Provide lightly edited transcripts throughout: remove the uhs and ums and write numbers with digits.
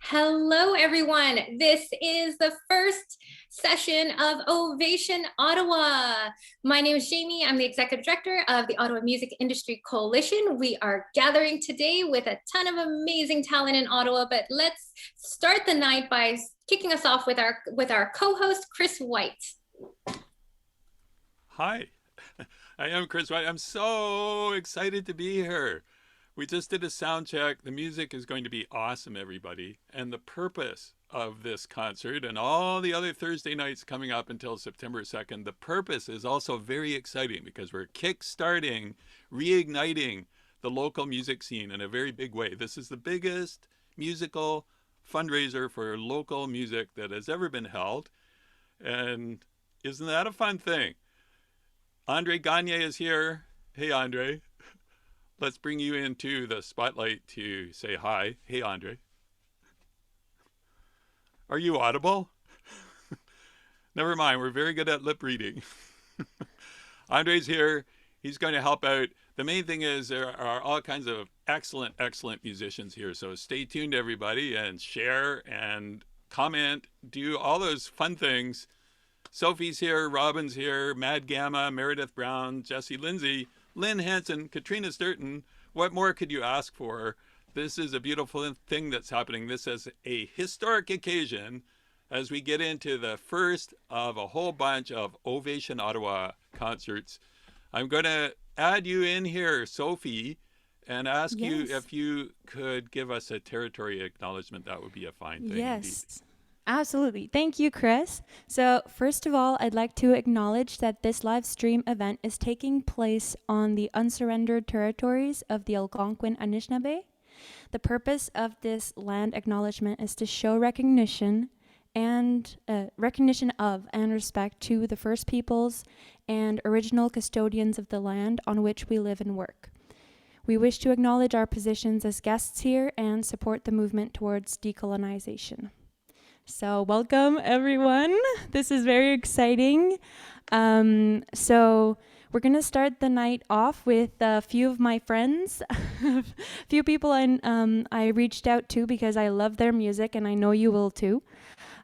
Hello, everyone. This is the first session of Ovation Ottawa. My name is Jamie. I'm the Executive Director of the Ottawa Music Industry Coalition. We are gathering today with a ton of amazing talent in Ottawa, but let's start the night by kicking us off with our co-host, Chris White. Hi, I am Chris White. I'm so excited to be here. We just did a sound check. The music is going to be awesome, everybody. And the purpose of this concert and all the other Thursday nights coming up until September 2nd, the purpose is also very exciting because we're kickstarting, reigniting the local music scene in a very big way. This is the biggest musical fundraiser for local music that has ever been held. And isn't that a fun thing? Andre Gagne is here. Hey, Andre. Let's bring you into the spotlight to say hi. Hey, Andre. Are you audible? Never mind, we're very good at lip reading. Andre's here. He's going to help out. The main thing is there are all kinds of excellent musicians here. So stay tuned, everybody, and share and comment. Do all those fun things. Sophie's here, Robin's here, Mad Gamma, Merideth Brown, Jessie Lindsay, Lynn Hanson, Catriona Sturton. What more could you ask for? This is a beautiful thing that's happening. This is a historic occasion as we get into the first of a whole bunch of Ovation Ottawa concerts. I'm going to add you in here, Sophie, and ask you if you could give us a territory acknowledgement. That would be a fine thing. Yes. Indeed. Absolutely. Thank you, Chris. So first of all, I'd like to acknowledge that this live stream event is taking place on the unsurrendered territories of the Algonquin Anishinaabe. The purpose of this land acknowledgement is to show recognition of and respect to the First Peoples and original custodians of the land on which we live and work. We wish to acknowledge our positions as guests here and support the movement towards decolonization. So welcome, everyone. This is very exciting. So we're going to start the night off with a few of my friends, a few people I reached out to because I love their music, and I know you will too.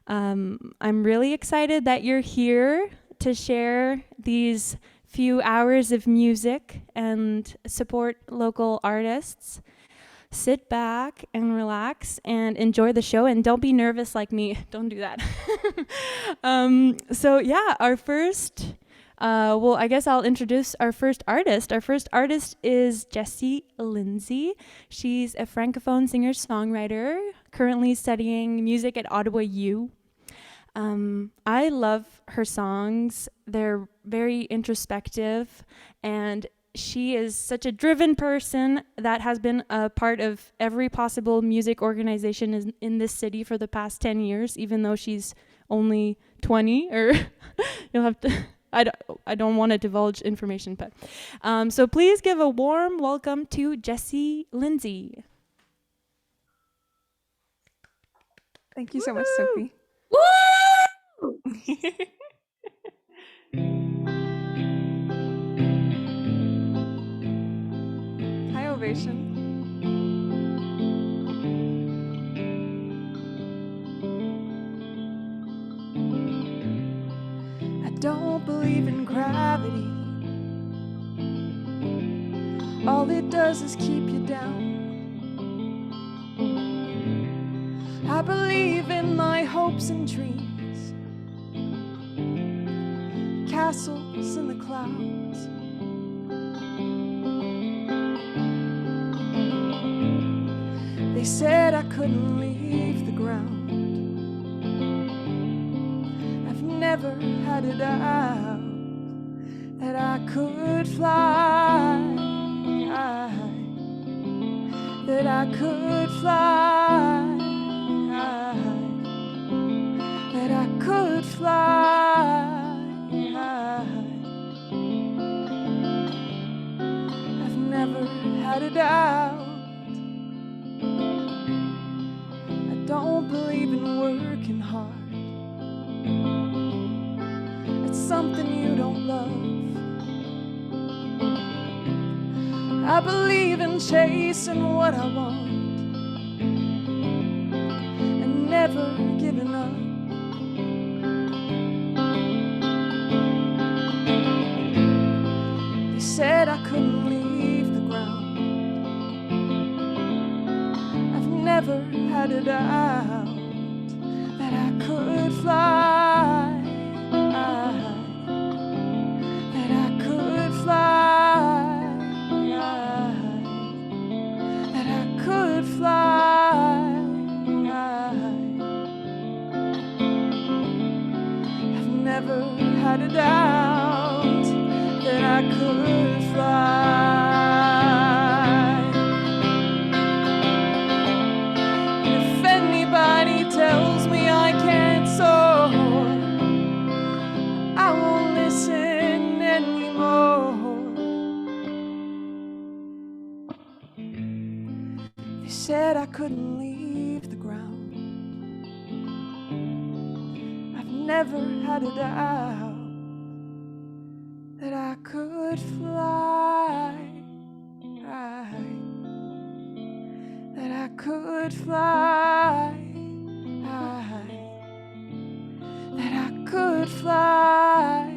I'm really excited that you're here to share these few hours of music and support local artists. Sit back and relax and enjoy the show, and don't be nervous like me. Don't do that. So yeah, our first, I guess I'll introduce our first artist. Our first artist is Jessie Lindsay. She's a Francophone singer-songwriter, currently studying music at Ottawa U. I love her songs. They're very introspective, and she is such a driven person that has been a part of every possible music organization in this city for the past 10 years, even though she's only 20, or you'll have to, I don't want to divulge information, but so please give a warm welcome to Jessie Lindsay. Thank you so much, Sophie. Woo! Hi, Ovation. I don't believe in gravity. All it does is keep you down. I believe in my hopes and dreams, castles in the clouds. They said I couldn't leave the ground. I've never had it out that I could fly, that I could fly, that I could fly. I've never had it out. I don't believe in working hard. It's something you don't love. I believe in chasing what I want never given up. They said I couldn't leave the ground. I've never had a doubt that I could fly. That I could fly. That I could fly. I've never had a doubt that I could fly. If anybody tells me I can't soar, I won't listen anymore. They said I couldn't leave the ground. I've never had a doubt that I could fly. That I could fly. That I could fly.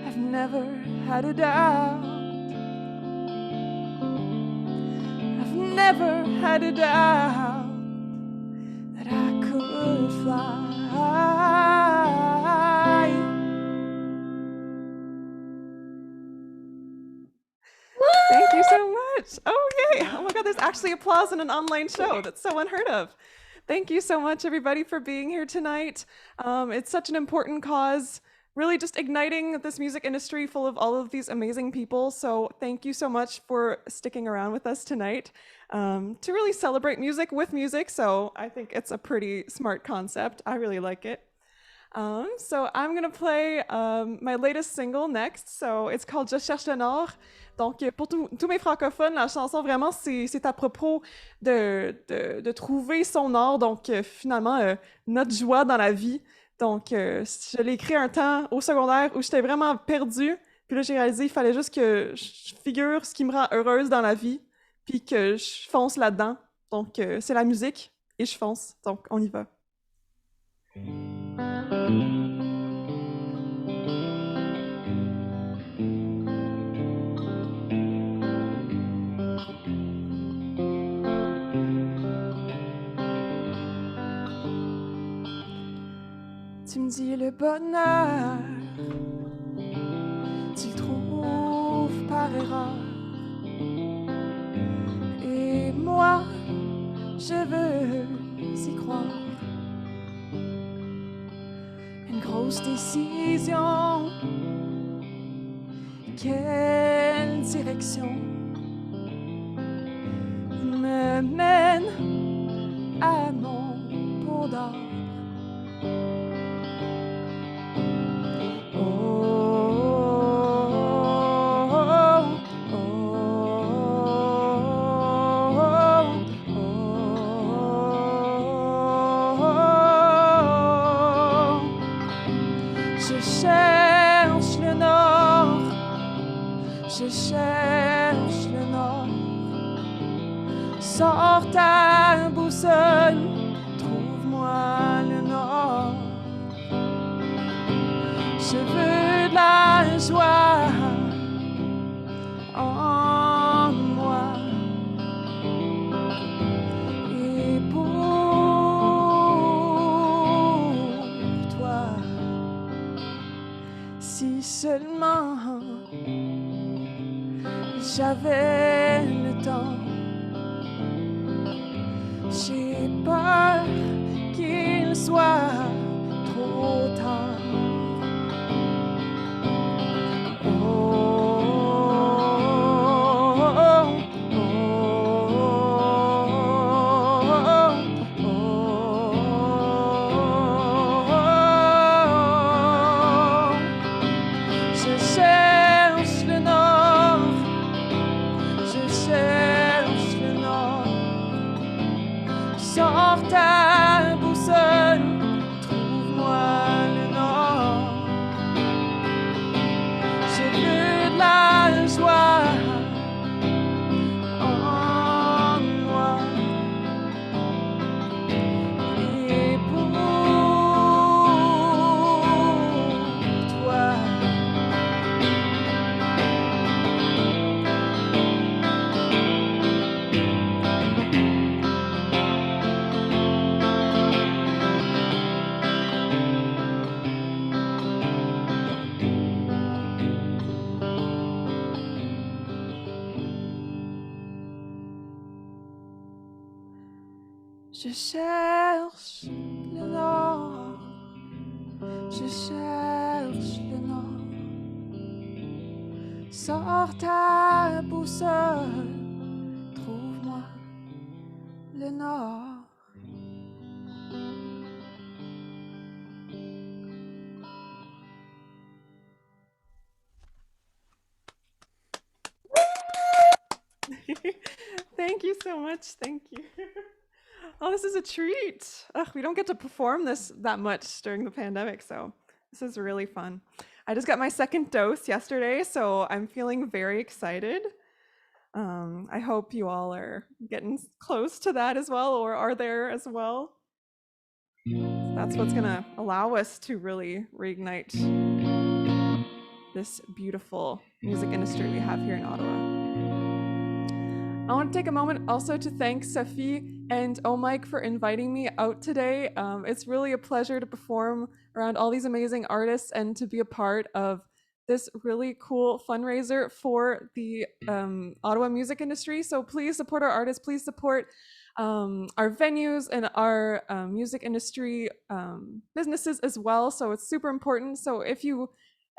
I've never had a doubt. I've never had a doubt that I could fly. Thank you so much. Oh, yay. Oh my God, there's actually applause in an online show. That's so unheard of. Thank you so much, everybody, for being here tonight. It's such an important cause, really just igniting this music industry full of all of these amazing people. So thank you so much for sticking around with us tonight to really celebrate music with music. So I think it's a pretty smart concept. I really like it. So I'm going to play my latest single next. So it's called Je cherche le Nord. Donc, pour tous mes francophones, la chanson, vraiment, c'est à propos de trouver son Nord. Donc, finalement, notre joie dans la vie. Donc, je l'ai écrit un temps au secondaire où j'étais vraiment perdue. Puis là, j'ai réalisé qu'il fallait juste que je figure ce qui me rend heureuse dans la vie, puis que je fonce là-dedans. Donc, c'est la musique et je fonce. Donc, on y va. Tu me dis le bonheur, tu le trouves par erreur. Et moi, je veux y croire. Une grosse décision, quelle direction me mène à mon pot d'or. Je cherche le Nord. Sors ta boussole, trouve-moi le Nord. Je veux de la joie en moi. Et pour toi, si seulement j'avais le temps. J'ai peur qu'il soit trop tard. Oh, oh, oh, oh, oh. Je cherche le Nord. Je cherche le Nord. Sors ta boussole, Je cherche le nord, je cherche le nord. Sors ta boussole, trouve-moi le nord. Thank you so much. Thank you. Oh, this is a treat. We don't get to perform this that much during the pandemic, so this is really fun. I just got my second dose yesterday, so I'm feeling very excited. I hope you all are getting close to that as well, or are there as well. That's what's going to allow us to really reignite this beautiful music industry we have here in Ottawa. I want to take a moment also to thank Sophie and OMIC for inviting me out today. It's really a pleasure to perform around all these amazing artists and to be a part of this really cool fundraiser for the Ottawa music industry. So please support our artists, please support our venues and our music industry businesses as well. So it's super important. So if you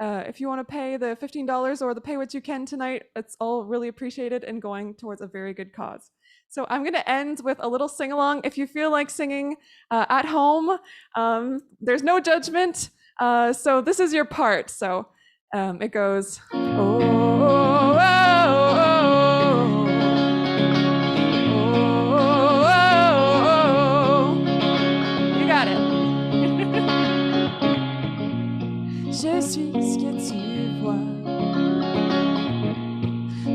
want to pay the $15 or the pay what you can tonight, it's all really appreciated and going towards a very good cause. So I'm going to end with a little sing-along. If you feel like singing at home, there's no judgment. So this is your part. So it goes, oh, oh, oh, oh, oh, oh. You got it. Je suis ce que tu vois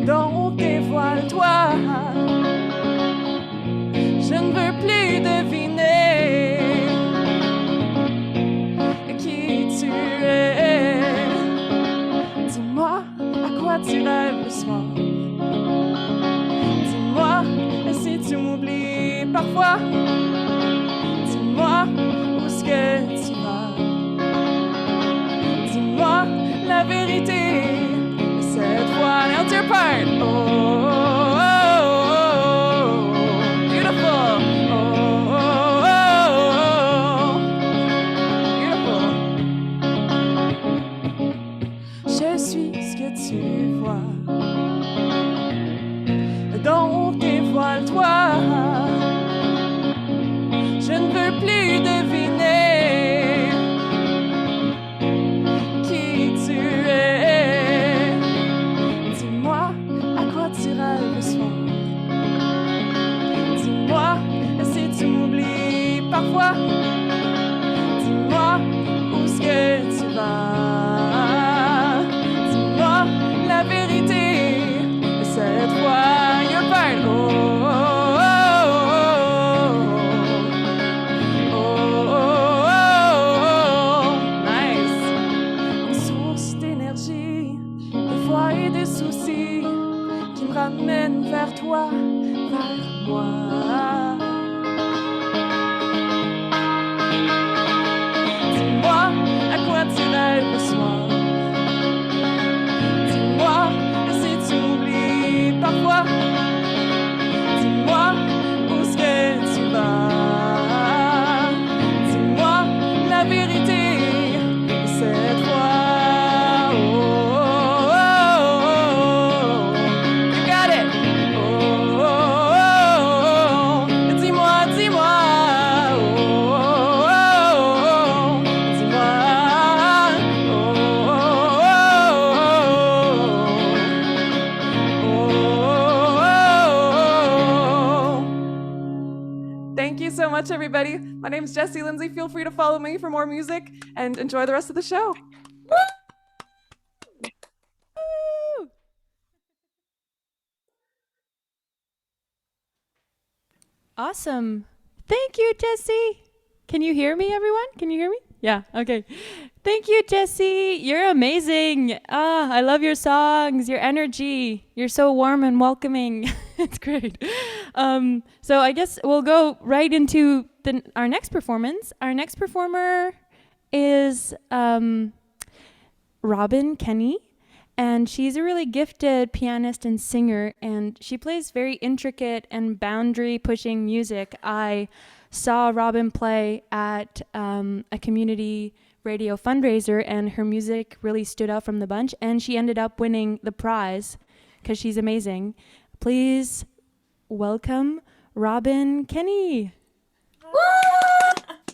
dans tes voiles, toi. Je ne veux plus deviner qui tu es. Dis-moi à quoi tu rêves le soir. Dis-moi si tu m'oublies parfois. Dis-moi où est-ce que tu vas. Dis-moi la vérité cette fois. Now it's your part. Oh, oh, oh, oh. Beautiful. Oh, oh, oh, oh. Beautiful. Je suis ce que tu vois dans tes voiles, toi. Je ne veux plus deviner qui tu es. Dis-moi à quoi tu rêves le soir. Dis-moi si tu m'oublies parfois. Dis-moi où est-ce que tu vas. Dis-moi la vérité cette fois. Your part. Oh, oh, oh, oh, oh, oh. Nice. Une source d'énergie, des fois et des soucis qui me ramènent vers toi, vers moi. Dis-moi à quoi tu rêves le soir. Dis-moi si tu m'oublies parfois. Dis-moi où est-ce que tu vas. Dis-moi la vérité cette fois. Oh, oh, oh, oh. You got it. Oh, oh, oh, oh. Dis-moi, dis-moi. Oh, oh, oh, oh. Dis-moi. Oh, oh, oh, oh. Thank you so much, everybody. My name is Jessie Lindsay. Feel free to follow me for more music and enjoy the rest of the show. Awesome. Thank you, Jessy. Can you hear me, everyone? Can you hear me? Yeah, okay. Thank you, Jessy. You're amazing. I love your songs, your energy. You're so warm and welcoming. It's great. So I guess we'll go right into our next performance. Our next performer is Robin Kenny, And she's a really gifted pianist and singer, and she plays very intricate and boundary-pushing music. I saw Robin play at a community radio fundraiser, and her music really stood out from the bunch, and she ended up winning the prize because she's amazing. Please welcome Robin Kenny.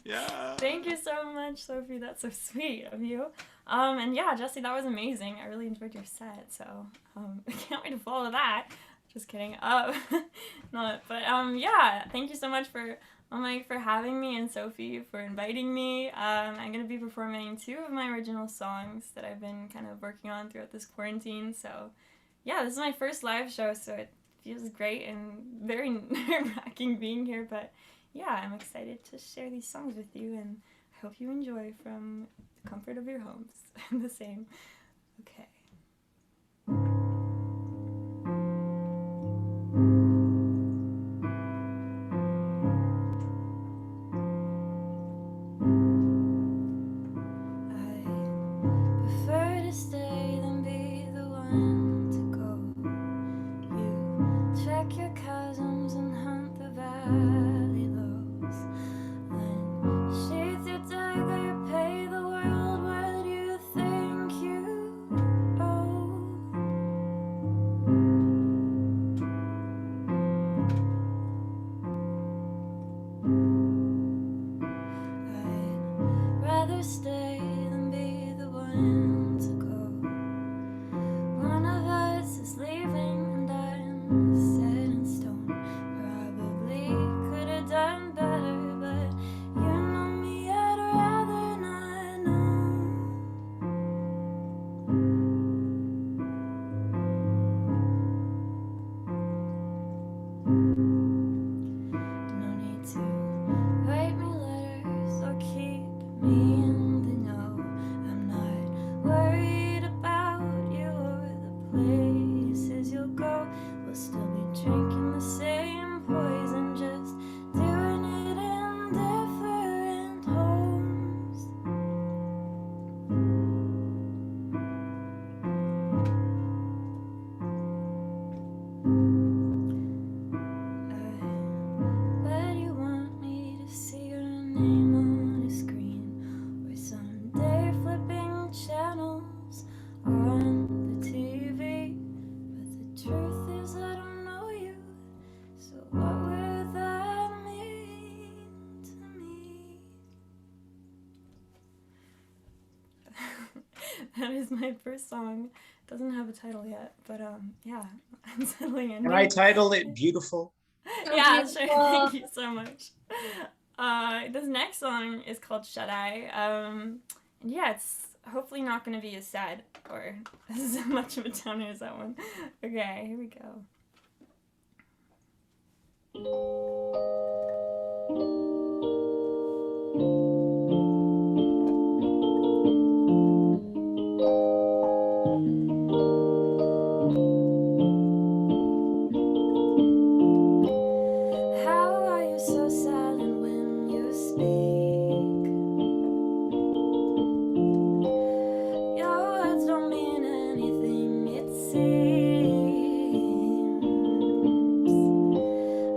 Yeah. Thank you so much, Sophie. That's so sweet of you. And yeah, Jessy, that was amazing. I really enjoyed your set, so I can't wait to follow that. Just kidding. Yeah, thank you so much for OMIC for having me and Sophie for inviting me. I'm going to be performing 2 of my original songs that I've been kind of working on throughout this quarantine. So yeah, this is my first live show, so it feels great and very nerve-wracking being here, but yeah, I'm excited to share these songs with you, and I hope you enjoy from the comfort of your homes. The same. Okay. I prefer to stay than be the one to go. You check your chasms and hunt the valley lows. Then sheath your dagger, pay the world what you think you owe. I'd rather stay than be the one to go. One of us is leaving and I'm set in stone. Probably could have done better, but you know me, I'd rather not know. No need to write me letters or keep me in the know. I'm not worried about you or the places you'll go. We'll still be drinking the same poison, just doing it in different homes. I bet you want me to see your name on a screen, or someday flipping channels on the TV. But the truth is I don't know you, so what would that mean to me? That is my first song. Doesn't have a title yet, but yeah, I'm settling in. Can I title it Beautiful? Yeah, sure. Beautiful. Thank you so much. This next song is called Shut Eye. And yeah, it's hopefully not going to be as sad or as much of a downer as that one. Okay, here we go. How are you so silent when you speak? Your words don't mean anything, it seems.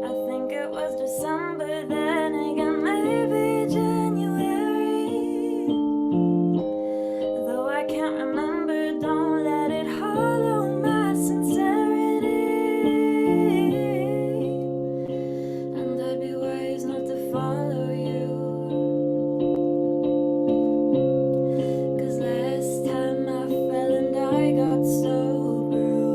I think it was December, then again maybe January. Though I can't remember, don't let it hollow my sincerity. And I'd be wise not to follow you, 'cause last time I fell and I got so bruised.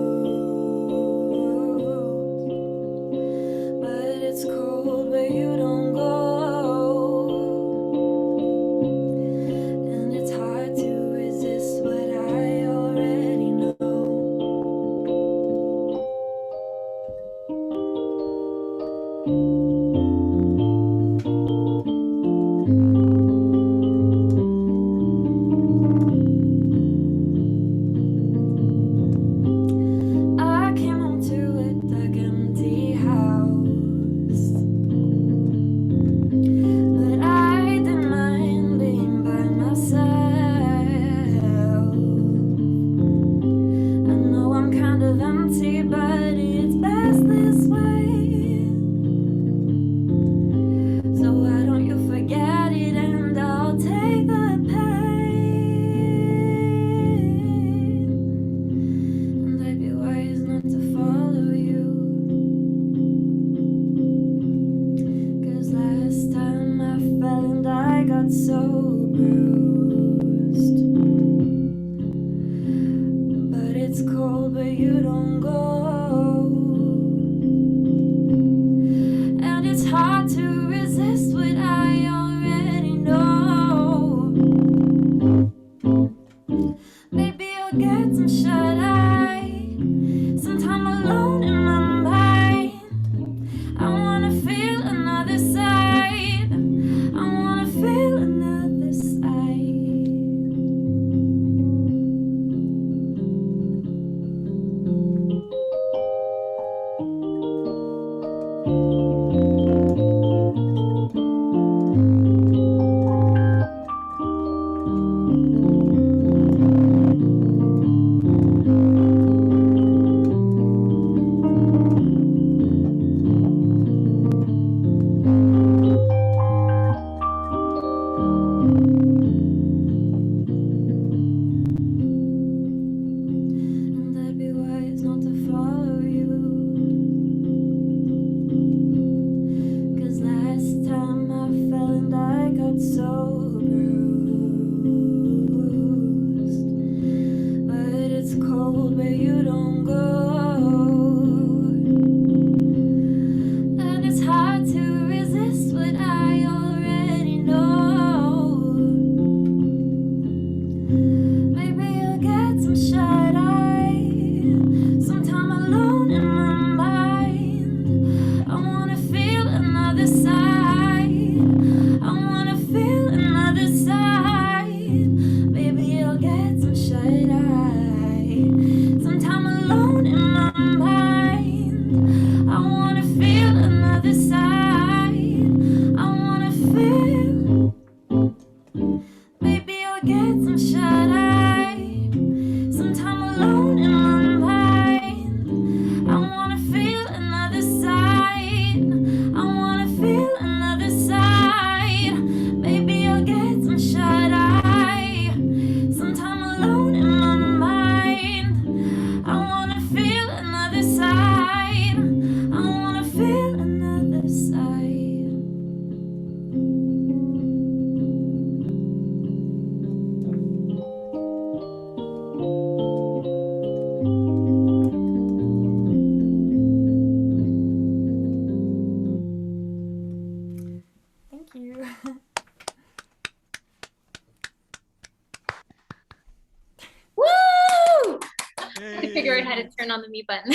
turn on the mute button.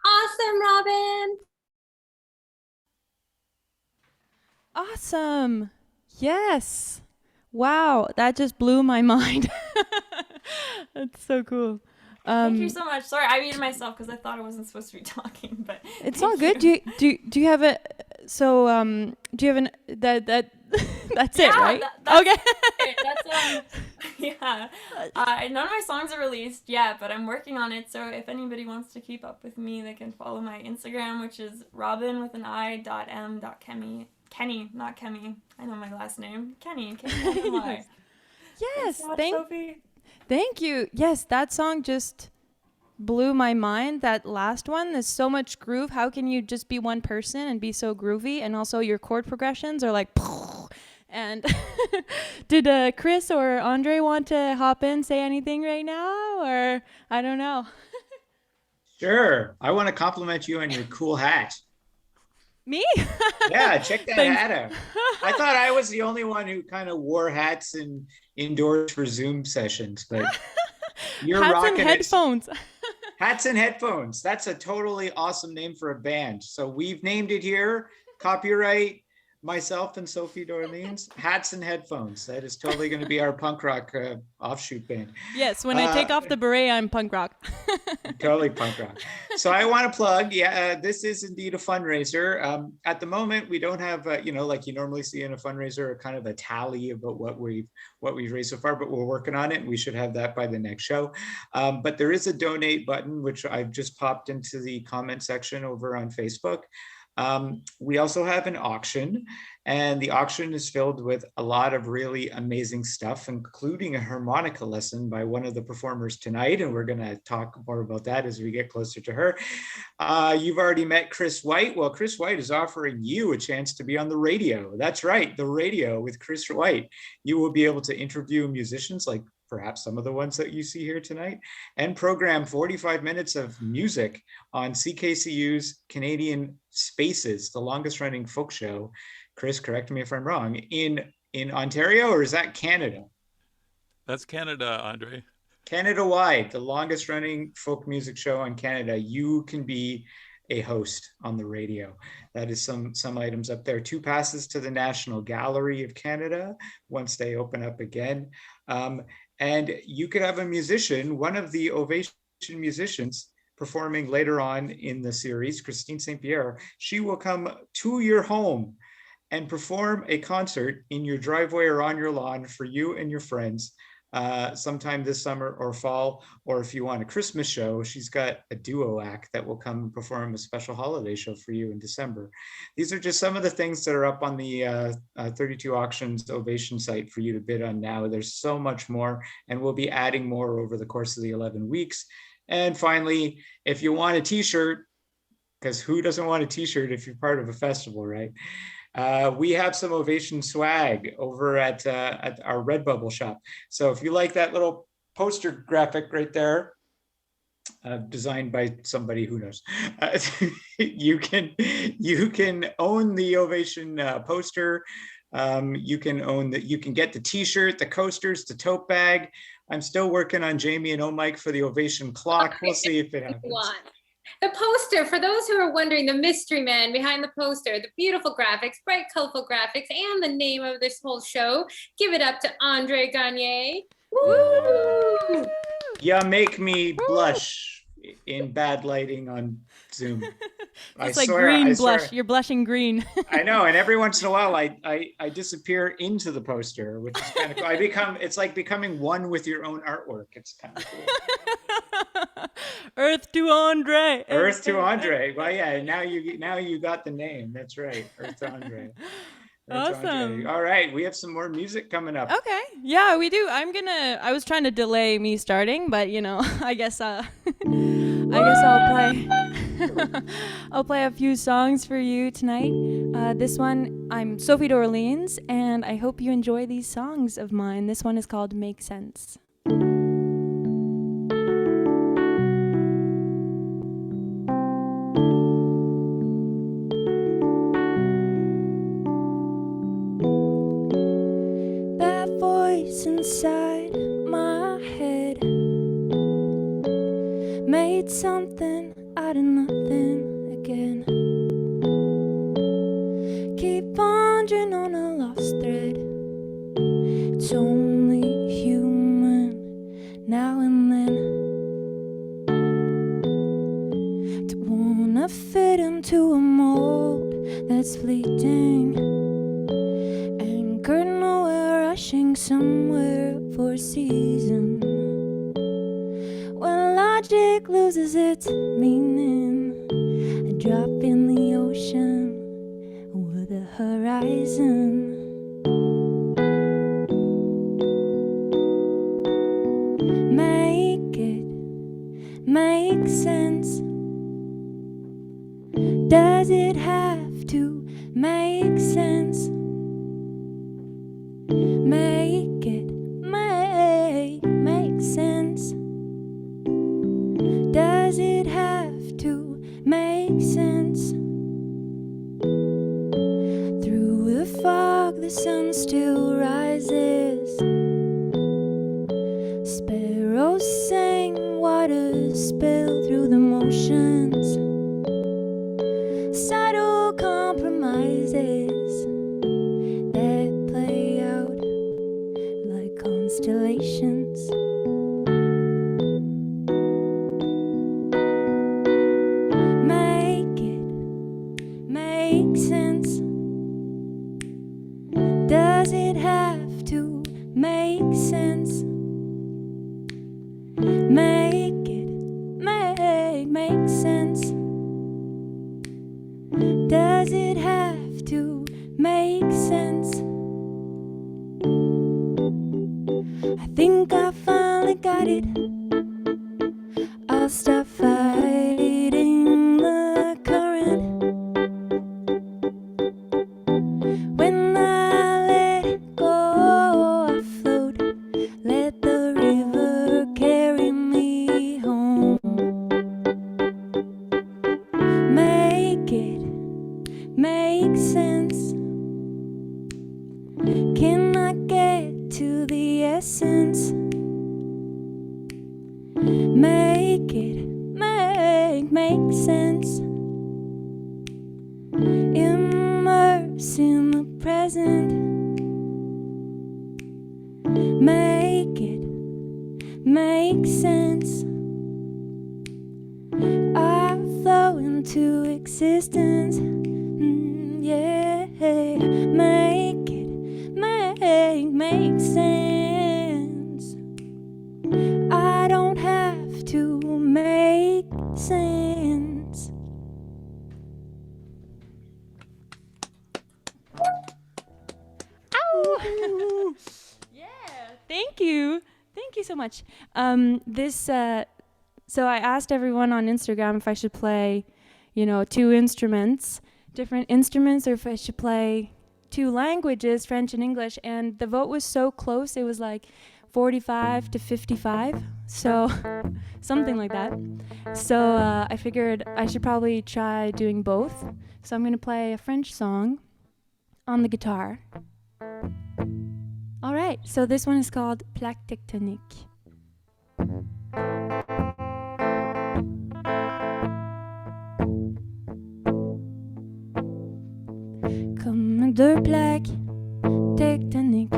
Awesome, Robin. Awesome. Yes. Wow, that just blew my mind. That's so cool. Thank you so much. Sorry, I muted myself because I thought I wasn't supposed to be talking, but it's all good. Do you have a do you have an that that's it, right? That's okay. it. That's yeah. None of my songs are released yet, but I'm working on it. So if anybody wants to keep up with me, they can follow my Instagram, which is robin.m.kemi. Kenny, not Kemi. I know my last name. Kenny. Kenny. Yes. Sophie. Thank you. Yes, that song just blew my mind. That last one, there's so much groove. How can you just be one person and be so groovy? And also your chord progressions are like, and did Chris or Andre want to hop in, say anything right now? Or I don't know. Sure. I want to compliment you on your cool hat. Me? Yeah, check that hat out. I thought I was the only one who kind of wore hats and indoors for Zoom sessions, but you're hats rocking and headphones. Hats and headphones. That's a totally awesome name for a band. So we've named it here. Copyright myself and Sophie d'Orleans. Hats and headphones. That is totally going to be our punk rock offshoot band. Yes, when I take off the beret, I'm punk rock. Totally punk rock. So I want to plug, this is indeed a fundraiser. At the moment, we don't have, like you normally see in a fundraiser, kind of a tally about what we've raised so far, but we're working on it and we should have that by the next show. But there is a donate button, which I've just popped into the comment section over on Facebook. We also have an auction, and the auction is filled with a lot of really amazing stuff, including a harmonica lesson by one of the performers tonight. And we're going to talk more about that as we get closer to her. You've already met Chris White. Well, Chris White is offering you a chance to be on the radio. That's right, the radio with Chris White. You will be able to interview musicians like perhaps some of the ones that you see here tonight, and program 45 minutes of music on CKCU's Canadian Spaces, the longest running folk show. Chris, correct me if I'm wrong, in Ontario, or is that Canada? That's Canada, Andre. Canada-wide, the longest running folk music show in Canada. You can be a host on the radio. That is some items up there. 2 passes to the National Gallery of Canada once they open up again. And you could have a musician, one of the Ovation musicians, performing later on in the series, Christine St. Pierre. She will come to your home and perform a concert in your driveway or on your lawn for you and your friends sometime this summer or fall. Or if you want a Christmas show, she's got a duo act that will come and perform a special holiday show for you in December. These are just some of the things that are up on the 32 Auctions Ovation site for you to bid on now. There's so much more, and we'll be adding more over the course of the 11 weeks. And finally, if you want a t-shirt, because who doesn't want a t-shirt if you're part of a festival, right? We have some Ovation swag over at our Redbubble shop. So if you like that little poster graphic right there, designed by somebody who knows, you can own the Ovation poster. You can get the t-shirt, the coasters, the tote bag. I'm still working on Jamie and OMIC for the Ovation clock. We'll see if it happens. The poster, for those who are wondering, the mystery man behind the poster, the beautiful graphics, bright, colorful graphics, and the name of this whole show. Give it up to Andre Gagne. Woo! You make me blush in bad lighting on Zoom. It's like green blush. You're blushing green. I know, and every once in a while I disappear into the poster, which is kind of cool. It's like becoming one with your own artwork. It's kind of cool. Earth to Andre. Earth to Andre. Well, yeah, now you got the name. That's right. Earth to Andre. Awesome. All right, we have some more music coming up. Okay. Yeah, we do. I was trying to delay me starting, but I guess I'll play I'll play a few songs for you tonight. This one, I'm Sophie d'Orleans, and I hope you enjoy these songs of mine. This one is called Make Sense. Inside my head made something out of nothing again. Keep pondering on a lost thread. It's only human now and then to wanna fit into a mold that's fleeting, anchored nowhere, rushing somewhere for a season. When logic loses its meaning, a drop in the ocean with the horizon. Make it make sense. Does it have to make sense? Make it make sense. Does it have to make sense? Through the fog, the sun still rises. Sparrows sing, waters spill through the motions. Subtle compromises that play out like constellations. Make it make sense. Does it have to make sense? Make it make sense. Does it have to make sense? I think I finally got it. I'll stop fighting the current. When I let it go, I float. Let the river carry me home. Make it make sense. Can I get to the essence? Make it make sense. Immerse in the present. Make it make sense. I flow into existence. Yeah, make it make sense. I don't have to make sense. Ow! Yeah, thank you so much. So I asked everyone on Instagram if I should play, two instruments, different instruments, or if I should play two languages, French and English, and the vote was so close. It was like 45 to 55, so something like that. So I figured I should probably try doing both. So I'm going to play a French song on the guitar. All right, so this one is called Plaque Tectonique. Comme deux plaques tectoniques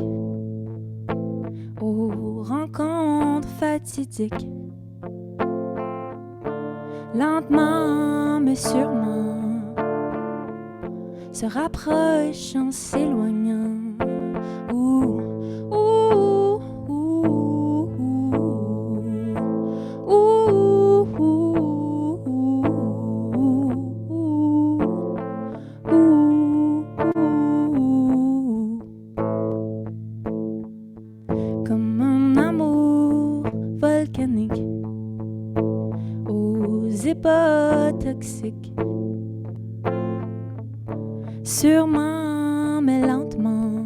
aux rencontres fatidiques, lentement mais sûrement se rapprochent en s'éloignant. Ouh, ouh, ouh, ouh, ouh, comme un amour volcanique aux épaules toxiques, sûrement mais lentement,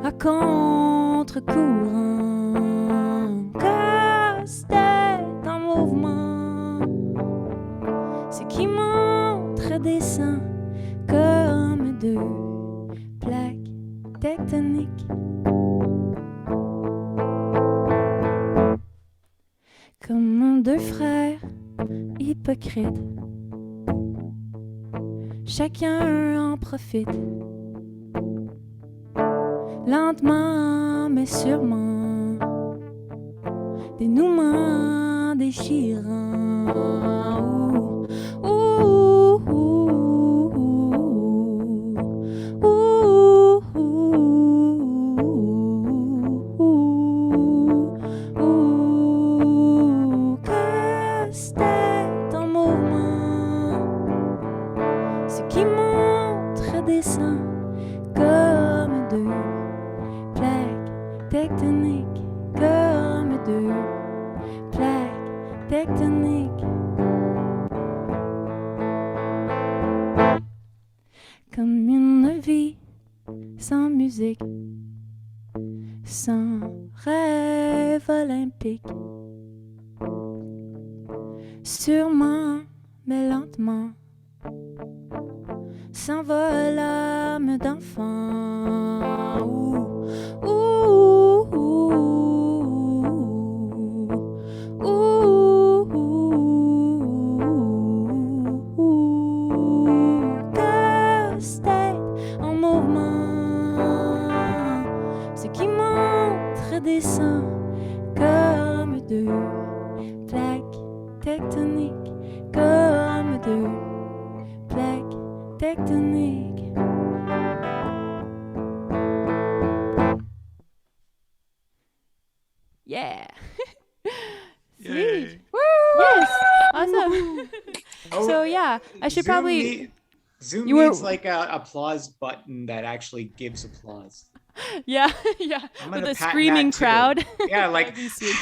à contre-courant, casse-tête en mouvement, ce qui montre et descend comme deux plaques tectoniques. Comme deux frères hypocrites. Chacun en profite. Lentement mais sûrement. Dénouement déchirant. Ouh, ouh, ouh, ouh, ouh, ouh, ouh. Casse-tête en mouvement, ce qui montre descend comme deux plaques tectoniques, comme deux plaques tectoniques. Comme une vie sans musique, sans rêve olympique. Sûrement, mais lentement, s'envole l'âme d'enfant. Ouh, ouh, ouh, ouh, ouh, ouh. Casse-tête en mouvement, ce qui montre descend comme deux plaques tectoniques, comme deux plaques tectoniques. Yeah. Yay. Sweet. Yes. Awesome. Oh, So yeah, I should Zoom probably. Zoom You were- needs like a applause button that actually gives applause. Yeah, yeah. I'm With gonna a patent screaming that too. crowd. Yeah, like That'd be sweet.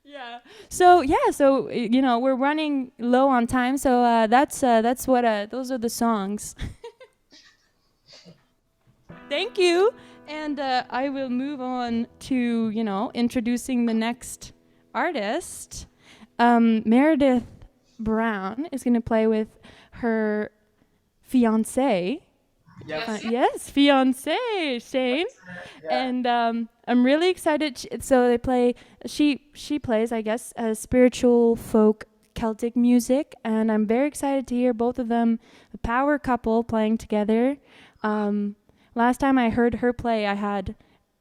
Yeah. So yeah, so you know we're running low on time, so that's what those are the songs. Thank you, and I will move on to introducing the next artist. Merideth Brown is going to play with her fiance. Yes, fiance Shane, and I'm really excited. So they play. She plays, I guess, spiritual folk Celtic music, and I'm very excited to hear both of them, a power couple, playing together. Last time I heard her play, I had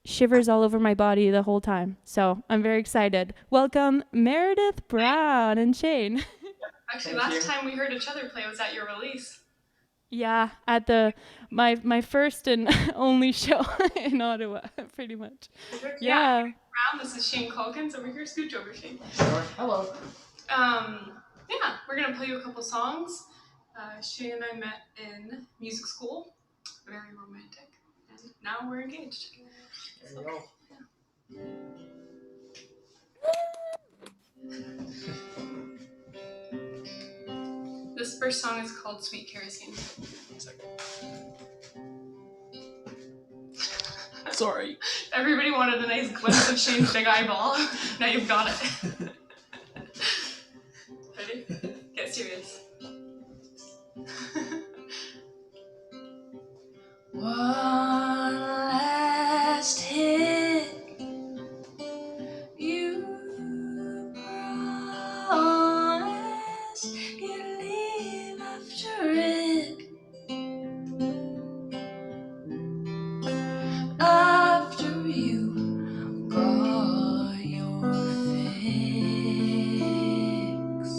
shivers all over my body the whole time. So I'm very excited. Welcome, Merideth Brown and Shane. Actually, last time we heard each other play was at your release. Yeah, at my first and only show in Ottawa, pretty much. Yeah. Brown, this is Shane Calkins. Over here, scooch over, Shane. Hello. Yeah, we're gonna play you a couple songs. Shane and I met in music school. Very romantic. And now we're engaged. There you go. This first song is called Sweet Kerosene. Sorry. Everybody wanted a nice glimpse of Shane's big eyeball. Now you've got it. Ready? Get serious. One last hit. You promised you'd leave after it. After you got your fix.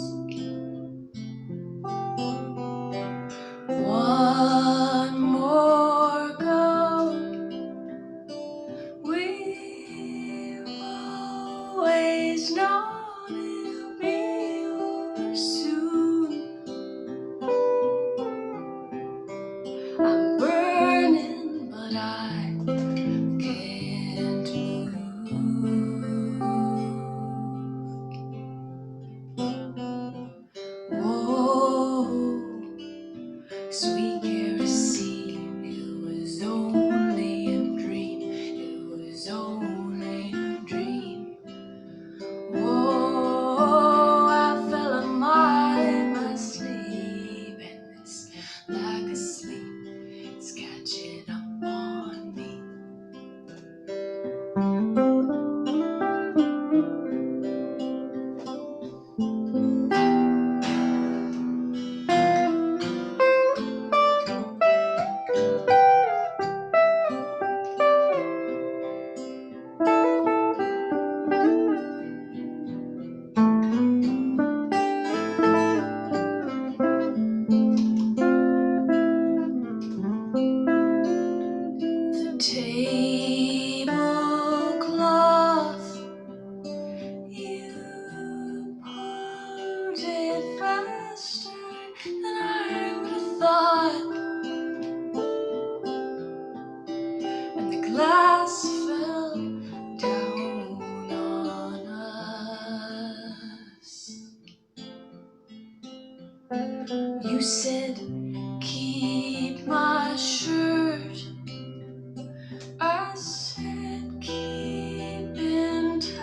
said, keep my shirt. I said, keep in touch.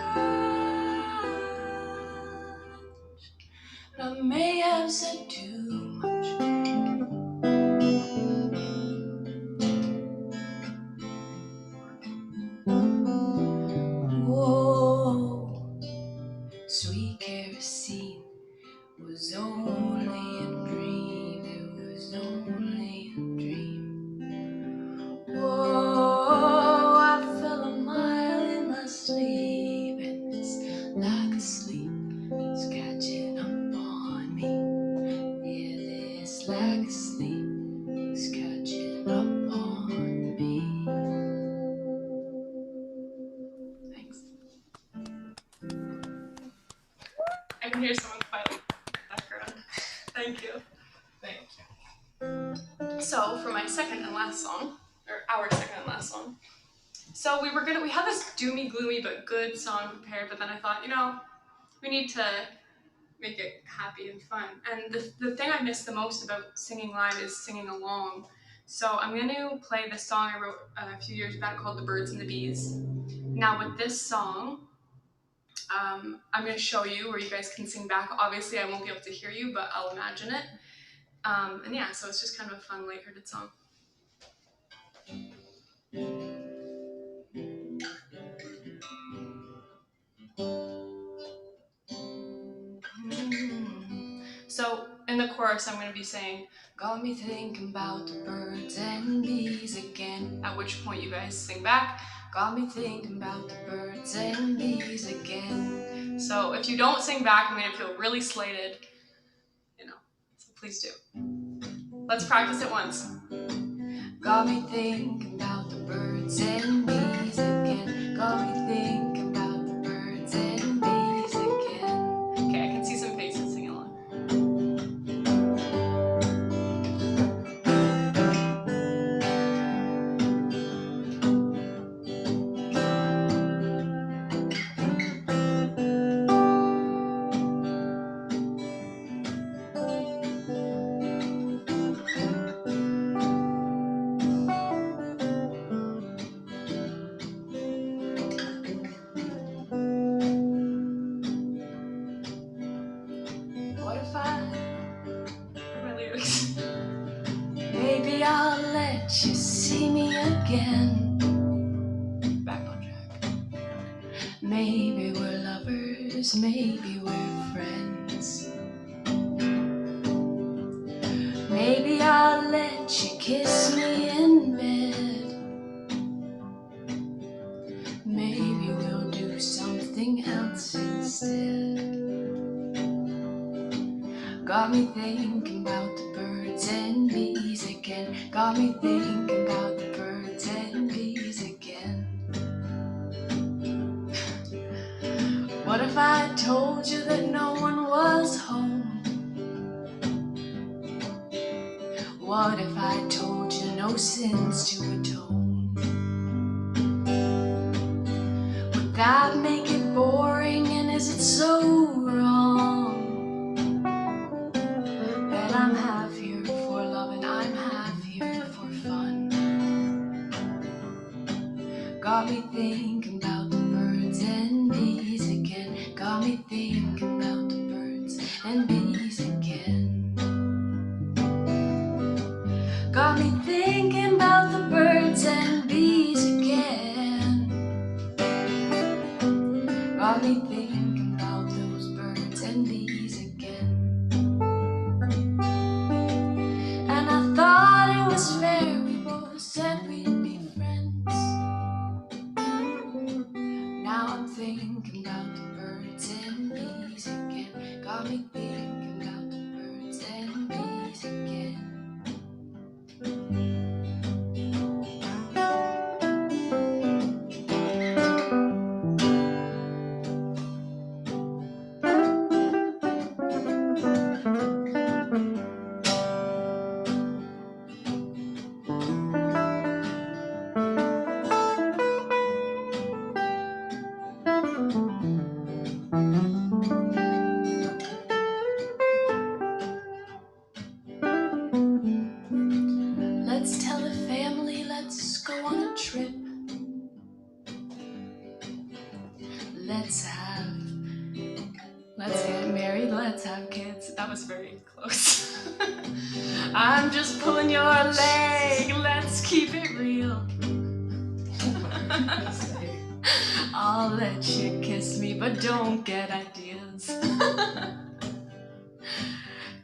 But I may have said too much. Whoa, sweet kerosene was only a dream. It was only a dream. Whoa, I fell a mile in my sleep, and this lack of sleep is catching up on me. Yeah, this lack of sleep is catching up on me. Thanks. I can hear someone quietly in the background. Thank you. Thank you. So for my second and last song, or our second and last song, so we had this doomy, gloomy, but good song prepared, but then I thought, we need to make it happy and fun. And the thing I miss the most about singing live is singing along. So I'm going to play this song I wrote a few years back called The Birds and the Bees. Now with this song, I'm going to show you where you guys can sing back. Obviously I won't be able to hear you, but I'll imagine it. And yeah, so it's just kind of a fun, lighthearted song. So in the chorus, I'm going to be saying, got me thinking about the birds and bees again. At which point you guys sing back, got me thinking about the birds and bees again. So if you don't sing back, I'm going to feel really slighted, so please do. Let's practice it once. Got me thinking about the birds and bees again. Got me thinking about the birds and bees again. Okay, I can see some faces singing along. What if my lyrics? Maybe I'll let you see me again. Back on track. Maybe we're lovers, maybe we're friends. Maybe I'll let you kiss me in bed. Maybe we'll do something else instead. Got me thinking about the birds and bees again. Got me thinking about the birds and bees again. What if I told you that no one was home? What if I told you no sins to atone? Would that make it boring, and is it so wrong that I'm half here for love and I'm half here for fun? Got me thinking about the birds and bees again. Got me thinking about the birds and bees again. Got me thinking about the birds and bees again. Got me thinking about those birds and bees again. And I thought it was fair, we both said we'd be friends. Now I'm thinking about the birds and bees again. Got me thinking about the birds and bees again. married, let's have kids. That was very close. I'm just pulling your leg, let's keep it real. I'll let you kiss me, but don't get ideas.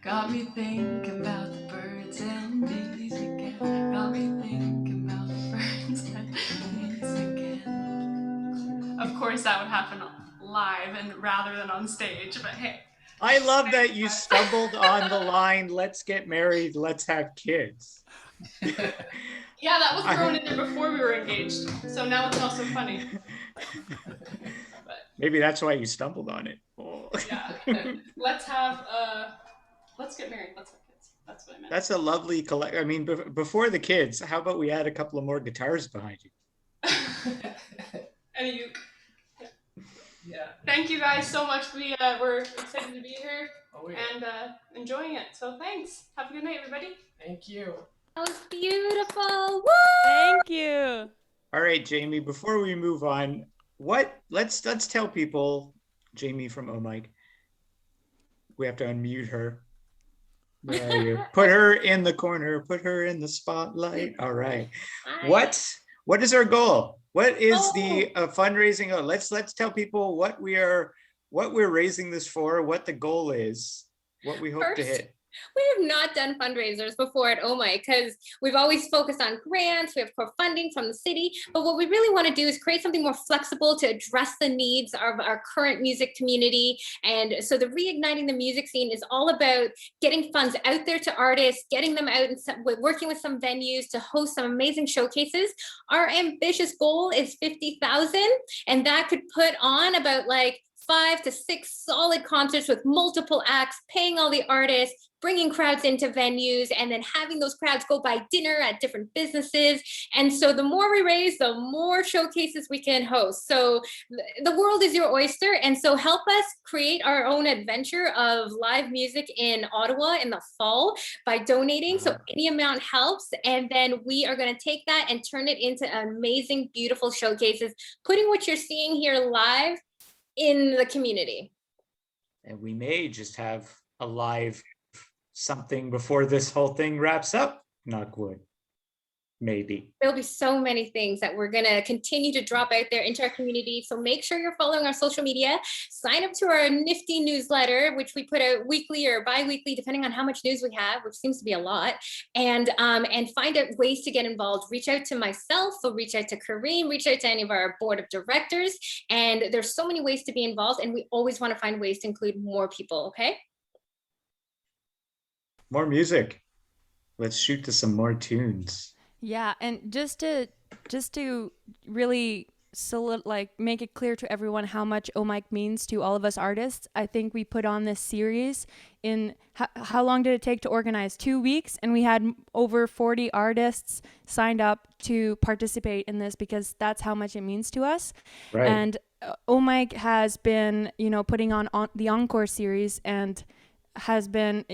Got me thinking about the birds and bees again. Got me thinking about the birds and bees again. Of course, that would happen live and rather than on stage, but hey. I love that you stumbled on the line, let's get married, let's have kids. Yeah, that was thrown in there before we were engaged, so now it's also funny. But, maybe that's why you stumbled on it. Oh. Yeah, let's get married, let's have kids. That's what I meant. That's a lovely collect. I mean, before the kids, how about we add a couple of more guitars behind you? And a uke. Yeah. Thank you guys so much. We're excited to be here and enjoying it. So thanks. Have a good night, everybody. Thank you. That was beautiful. Woo! Thank you. All right, Jamie, before we move on, let's tell people, Jamie from OMIC, we have to unmute her. Where are you? Put her in the corner, put her in the spotlight. All right. Hi. What is our goal? What is the fundraising? Let's tell people what we're raising this for, what the goal is, what we hope to hit. We have not done fundraisers before at OMIC because we've always focused on grants. We have core funding from the city, but what we really want to do is create something more flexible to address the needs of our current music community. And so the Reigniting the Music Scene is all about getting funds out there to artists, getting them out and working with some venues to host some amazing showcases. Our ambitious goal is 50,000, and that could put on about like 5 to 6 solid concerts with multiple acts, paying all the artists, bringing crowds into venues, and then having those crowds go buy dinner at different businesses. And so the more we raise, the more showcases we can host. So the world is your oyster. And so help us create our own adventure of live music in Ottawa in the fall by donating. So any amount helps. And then we are going to take that and turn it into amazing, beautiful showcases, putting what you're seeing here live in the community. And we may just have a live something before this whole thing wraps up, knock wood. Maybe. There'll be so many things that we're going to continue to drop out there into our community. So make sure you're following our social media. Sign up to our nifty newsletter, which we put out weekly or bi-weekly, depending on how much news we have, which seems to be a lot. And find out ways to get involved. Reach out to myself, or reach out to Kareem, reach out to any of our board of directors. And there's so many ways to be involved. And we always want to find ways to include more people, okay? More music. Let's shoot to some more tunes. Yeah, and just to really make it clear to everyone how much OMIC means to all of us artists, I think we put on this series in how long did it take to organize? 2 weeks, and we had over 40 artists signed up to participate in this because that's how much it means to us. Right. And OMIC has been, putting on the Encore series and has been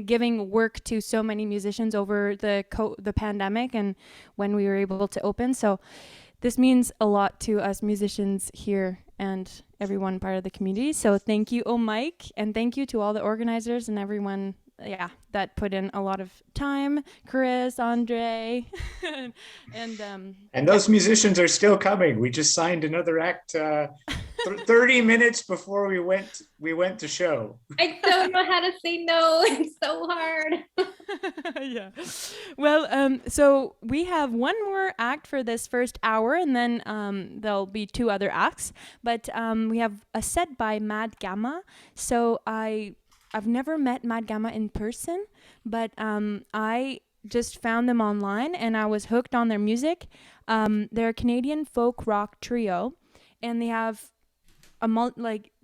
giving work to so many musicians over the pandemic and when we were able to open. So this means a lot to us musicians here and everyone part of the community. So thank you, OMIC, and thank you to all the organizers and everyone that put in a lot of time. Chris, Andre, and those musicians are still coming. We just signed another act 30 minutes before we went to show. I don't know how to say no. It's so hard. Yeah. Well, so we have one more act for this first hour, and then there'll be 2 other acts. But we have a set by Mad Gamma. So I've never met Mad Gamma in person, but I just found them online and I was hooked on their music. They're a Canadian folk rock trio, and they have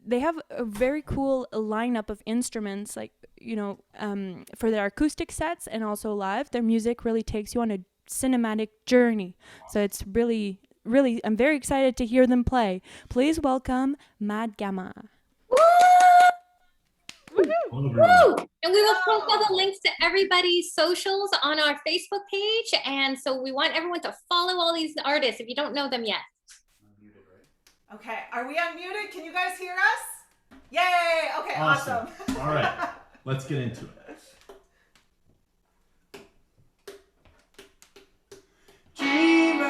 they have a very cool lineup of instruments, for their acoustic sets and also live. Their music really takes you on a cinematic journey. So it's really, really, I'm very excited to hear them play. Please welcome Mad Gamma. Woo! Woo! And we will post all the links to everybody's socials on our Facebook page. And so we want everyone to follow all these artists if you don't know them yet. Okay, are we unmuted? Can you guys hear us? Yay! Okay, awesome. All right, let's get into it. Dreamer,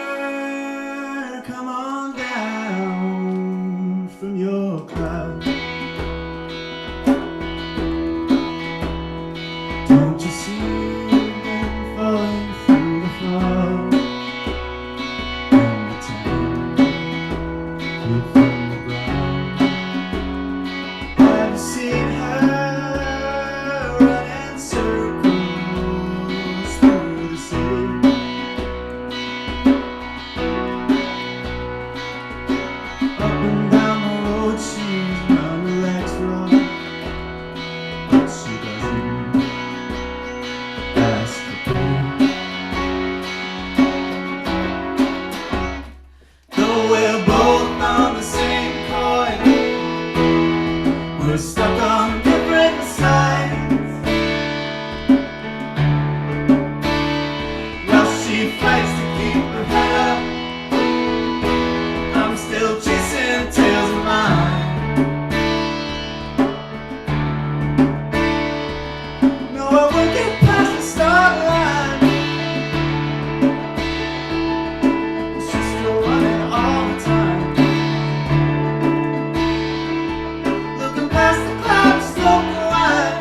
come on down from your cloud. Don't you see them falling through the fog? In the town, here from the ground. Have you seen her running circles through the city? Up and down the road, she's run her legs raw, but she doesn't ask for pay. Though we're both on the same coin, we're stuck on different sides. While she fights to keep her head up, I'm still chasing tails of mine. No, I won't get past the start line. She's still running all the time. Looking past the clouds, smoking wide.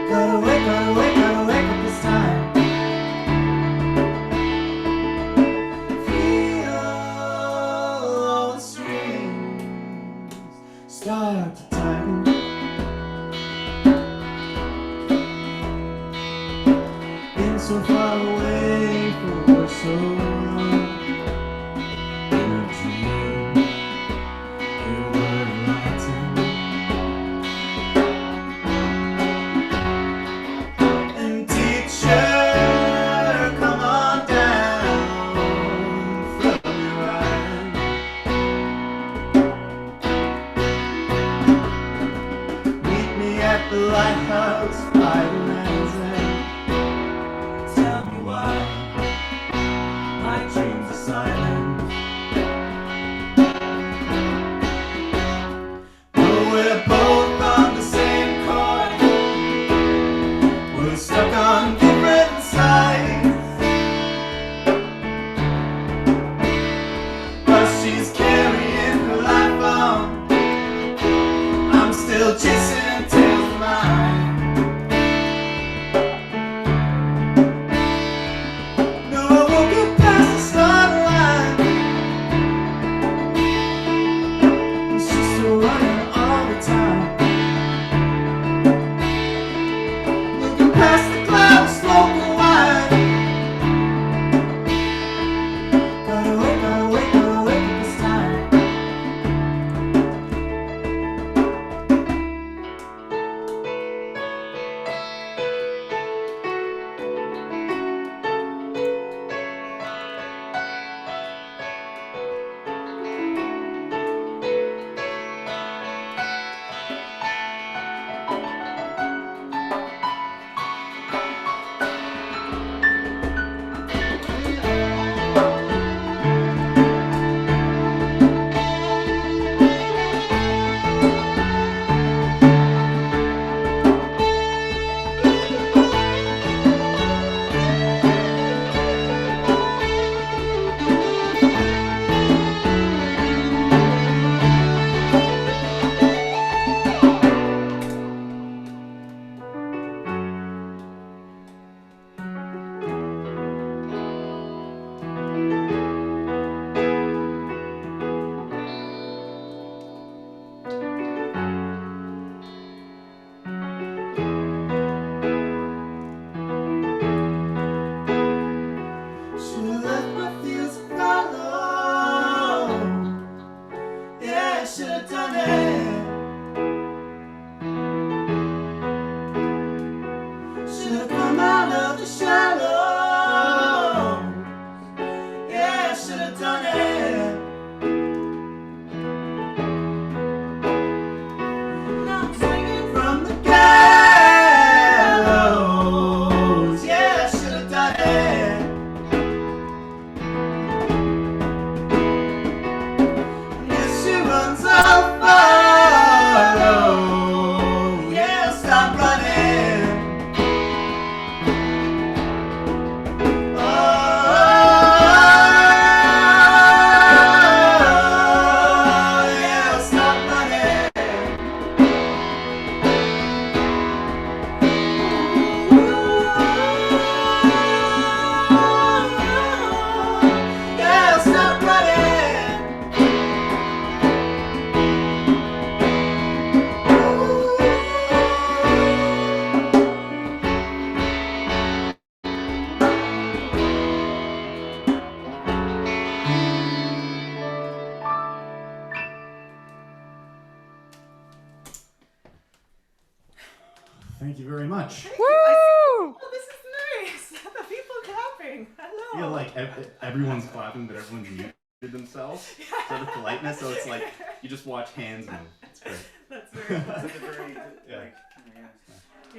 Gotta wake up this time. Feel all the strings start to tighten. Been so far away for so long. In a dream, you were lighting. And teacher, come on down from your island. Meet me at the lighthouse by the land's end. Tell me why my dreams are silent. Though we're both on the same coin, we're stuck on different sides. But she's carrying her life on. I'm still chasing tails of mine. No, I won't get past the start line. She's still running all the time. Looking past the clouds, smoking wide. Gotta wake up this time. Thank you very much. Woo! Oh, this is nice. The people clapping. Hello. Yeah, like everyone's clapping, but everyone's muted themselves. Sort of politeness, so it's like you just watch hands move. It's great. That's very fun. Yeah.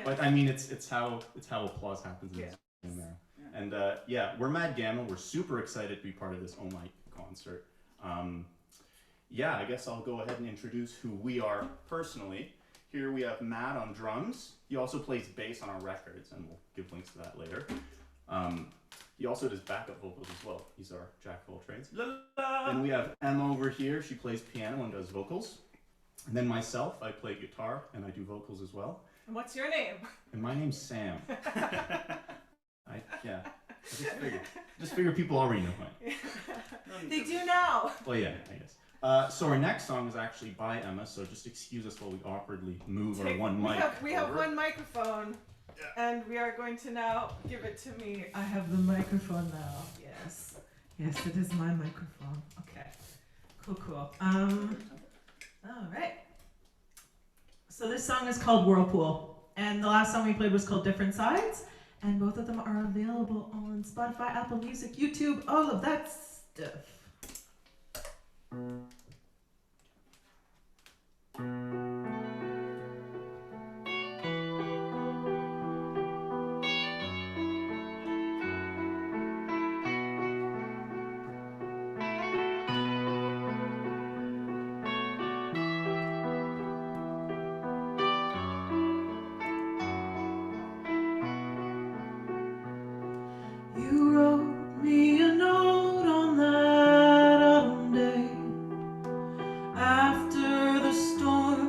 But I mean, it's how applause happens in this room there. And yeah, we're Mad Gamma. We're super excited to be part of this OMIC concert. Yeah, I guess I'll go ahead and introduce who we are personally. Here we have Matt on drums. He also plays bass on our records, and we'll give links to that later. He also does backup vocals as well. He's our jack of all trades. Then we have Emma over here. She plays piano and does vocals. And then myself, I play guitar and I do vocals as well. And what's your name? And my name's Sam. I just figure people already know who I am. They do now. Well, yeah, I guess. So our next song is actually by Emma, so just excuse us while we awkwardly move our one mic. We have one microphone, and we are going to now give it to me. I have the microphone now. Yes. Yes, it is my microphone. Okay. Cool. All right. So this song is called Whirlpool, and the last song we played was called Different Sides, and both of them are available on Spotify, Apple Music, YouTube, all of that stuff. You wrote me a note on that autumn day after the storm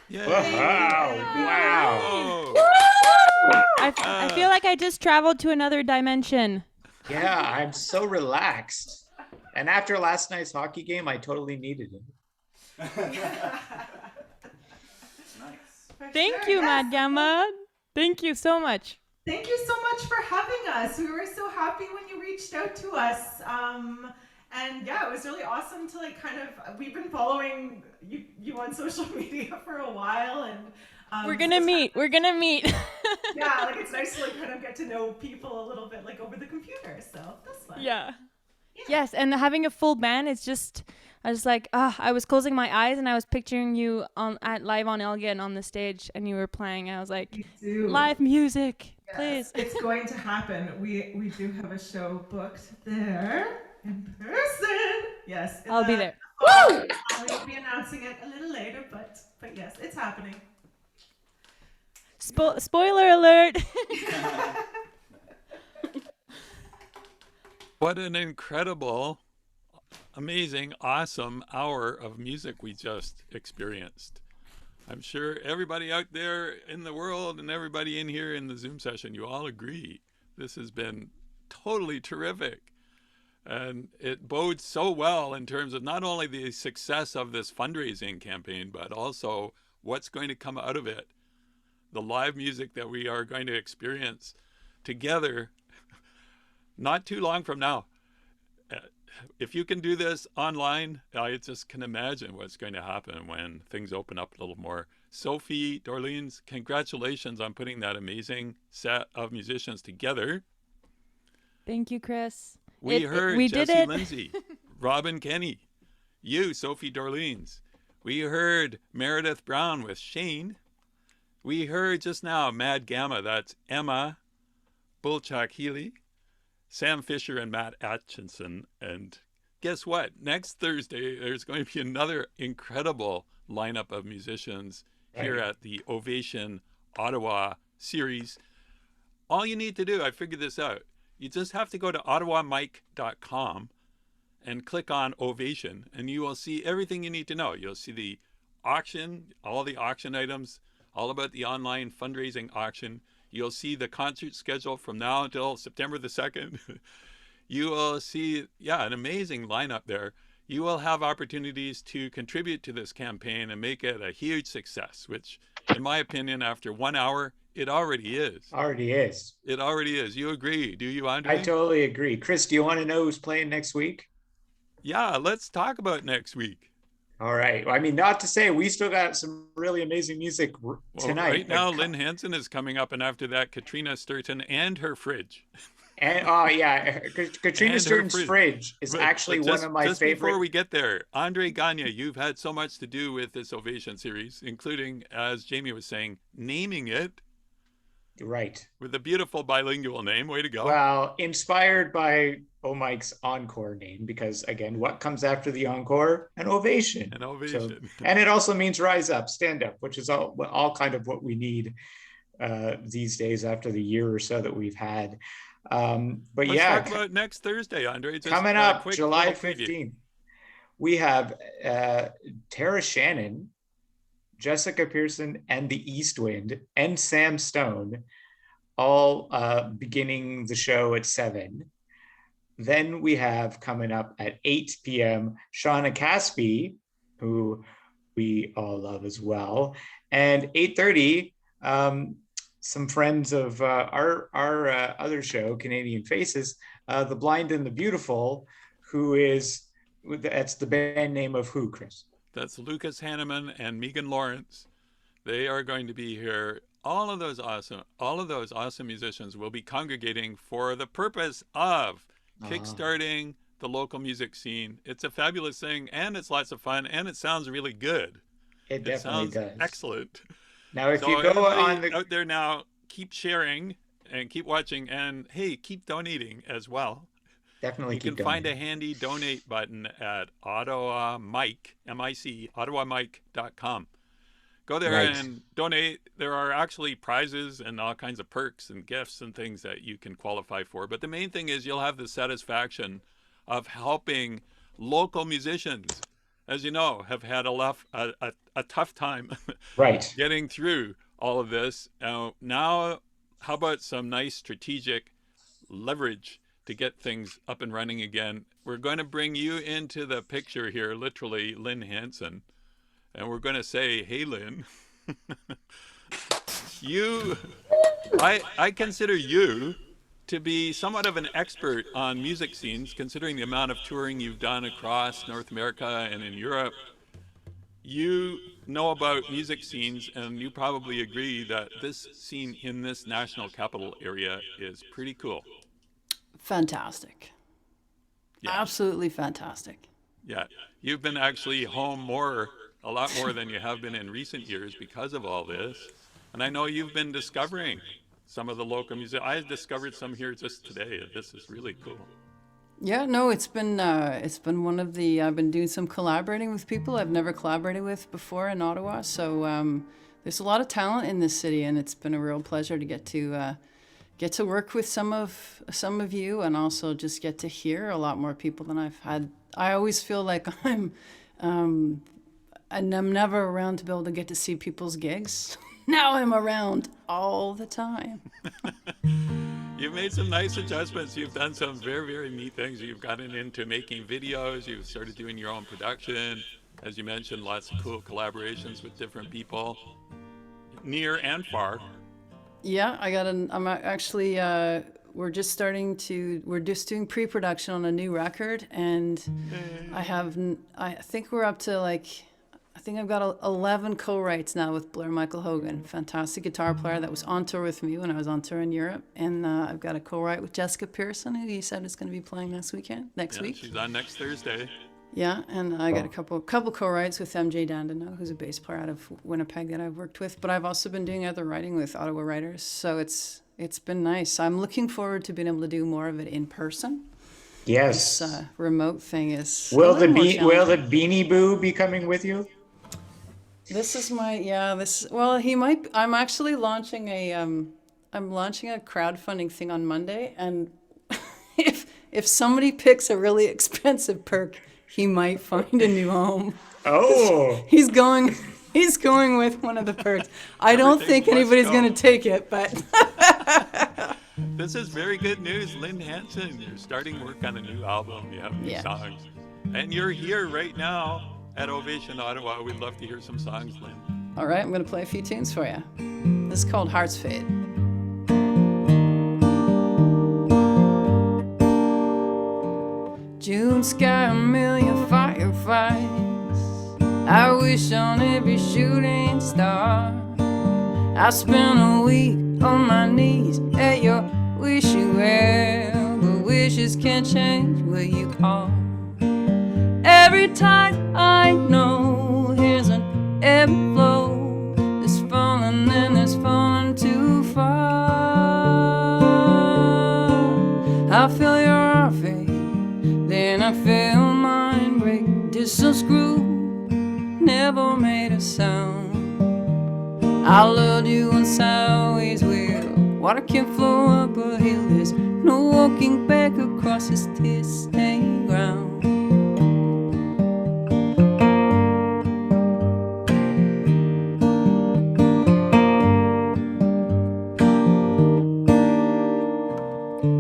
Yeah. Wow. I feel like I just traveled to another dimension. Yeah, I'm so relaxed. And after last night's hockey game, I totally needed it. Thank you, Mad Gamma. Thank you so much. Thank you so much for having us. We were so happy when you reached out to us. And yeah, it was really awesome to like we've been following you on social media for a while, and we're gonna meet. Yeah, like it's nice to like kind of get to know people a little bit like over the computer. So that's fun. Yeah. Yes, and having a full band is just. I was like, I was closing my eyes and I was picturing you live on Elgin on the stage, and you were playing. I was like, live music, yes, please. It's going to happen. We do have a show booked there in person. Yes, I'll be there. Woo! We'll be announcing it a little later, but yes, it's happening. Spoiler alert. What an incredible, amazing, awesome hour of music we just experienced. I'm sure everybody out there in the world and everybody in here in the Zoom session, you all agree. This has been totally terrific. And it bodes so well in terms of not only the success of this fundraising campaign, but also what's going to come out of it. The live music that we are going to experience together not too long from now. If you can do this online, I just can imagine what's going to happen when things open up a little more. Sophie, Dorleans, congratulations on putting that amazing set of musicians together. Thank you, Chris. We heard we Jessie did it. Lindsay, Robin Kenny, you, Sophie Dorleans. We heard Merideth Brown with Shane. We heard just now Mad Gamma, that's Emma Bulchak-Healy, Sam Fisher and Matt Atchison. And guess what? Next Thursday, there's going to be another incredible lineup of musicians here at the Ovation Ottawa series. All you need to do, I figured this out, you just have to go to ottawamic.com and click on Ovation, and you will see everything you need to know. You'll see the auction, all the auction items, all about the online fundraising auction. You'll see the concert schedule from now until September the 2nd. You will see, an amazing lineup there. You will have opportunities to contribute to this campaign and make it a huge success, which, in my opinion, after 1 hour, it already is. Already is. It already is. You agree, do you, Andre? I totally agree. Chris, do you want to know who's playing next week? Yeah, let's talk about next week. All right. I mean, not to say we still got some really amazing music tonight. Right now, Lynn Hanson is coming up, and after that, Catriona Sturton and her fridge. And Catriona Sturton's fridge is actually one of my favorite. Before we get there, Andre Gagne, you've had so much to do with this Ovation series, including, as Jamie was saying, naming it. Right. With a beautiful bilingual name. Way to go. Well, inspired by OMIC's encore name, because again, what comes after the encore? An ovation. An ovation. So, and it also means rise up, stand up, which is all kind of what we need these days after the year or so that we've had. Let's talk about next Thursday, Andre. Just coming up, July 15th. We have Tara Shannon, Jessica Pearson and the East Wind, and Sam Stone, all beginning the show at 7. Then we have coming up at 8 p.m. Shauna Caspi, who we all love as well, and 8:30, some friends of our other show, Canadian Faces, The Blind and the Beautiful, that's the band name of who, Chris? That's Lucas Hanneman and Megan Lawrence. They are going to be here. All of those awesome musicians will be congregating for the purpose of kickstarting the local music scene. It's a fabulous thing, and it's lots of fun, and it sounds really good. It definitely does. Excellent. Now, if you go out there now, keep sharing and keep watching, and hey, keep donating as well. Definitely you can find a handy donate button at Ottawa MIC, M-I-C, ottawamic.com. Go there and donate. There are actually prizes and all kinds of perks and gifts and things that you can qualify for. But the main thing is you'll have the satisfaction of helping local musicians. as you know, have had a tough time Right. getting through all of this. Now, how about some nice strategic leverage to get things up and running again? We're going to bring you into the picture here, literally, Lynn Hanson. And we're going to say, hey, Lynn, I consider you to be somewhat of an expert on music scenes, considering the amount of touring you've done across North America and in Europe. You know about music scenes, and you probably agree that this scene in this national capital area is pretty cool. Fantastic. Yeah. Absolutely fantastic. Yeah, you've been actually home a lot more than you have been in recent years because of all this. And I know you've been discovering some of the local music. I discovered some here just today. This is really cool. Yeah, no, it's been one of the, I've been doing some collaborating with people I've never collaborated with before in Ottawa. So there's a lot of talent in this city, and it's been a real pleasure to get to work with some of you, and also just get to hear a lot more people than I've had. I always feel like I'm never around to be able to get to see people's gigs. Now I'm around all the time. You've made some nice adjustments. You've done some very, very neat things. You've gotten into making videos. You've started doing your own production. As you mentioned, lots of cool collaborations with different people, near and far. Yeah, I'm actually, we're just doing pre-production on a new record, and I think we're up to I think I've got 11 co-writes now with Blair Michael Hogan, fantastic guitar player that was on tour with me when I was on tour in Europe. And I've got a co-write with Jessica Pearson, who he said is going to be playing next week. She's on next Thursday. Yeah, and I got a couple co-writes with MJ Dandino, who's a bass player out of Winnipeg that I've worked with. But I've also been doing other writing with Ottawa writers, so it's been nice. I'm looking forward to being able to do more of it in person. Yes. This remote thing is. Will the Beanie Boo be coming with you? This is he might. I'm actually launching a crowdfunding thing on Monday, and if somebody picks a really expensive perk, he might find a new home. Oh. He's going with one of the perks. I don't think anybody's going to take it, but This is very good news, Lynn Hanson. You're starting work on a new album. You have new songs. And you're here right now at Ovation Ottawa. We'd love to hear some songs, Lynn. All right, I'm going to play a few tunes for you. This is called Hearts Fade. June sky, a million firefights. I wish on every shooting star. I spent a week on my knees at your wishing well, but wishes can't change what you are. Every time I know here's an ebb and flow. There's falling and there's falling too far. I feel your heart fade, then I feel mine break. Distant screw never made a sound. I loved you once, I always will. Water can flow up a hill. There's no walking back across this tear-stained ground.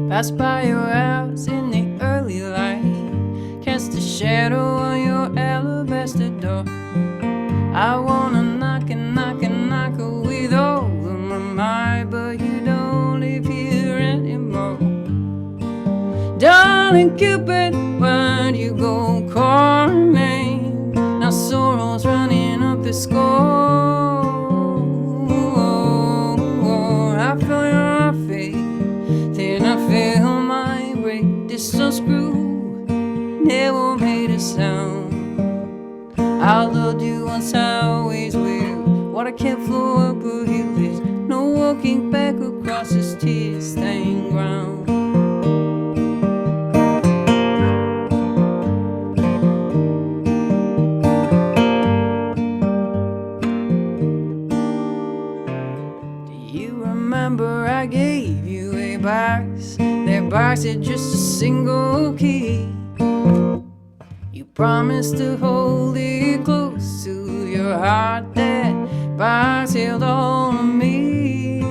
Pass by your house in the early light, cast a shadow on your alabaster door. I wanna knock and knock and knock with all of my might, but you don't live here anymore. Darling Cupid, why'd you go calling me? Now sorrow's running up the score. I feel your heart fade, then I feel mine break. Distant screw never made a sound. I loved you once, I always will. Water can't flow up a hill. There's no walking back across this tear-stained ground. Do you remember I gave you a box? That box had just a single key. You Promise to hold it close to your heart that Box held on to me.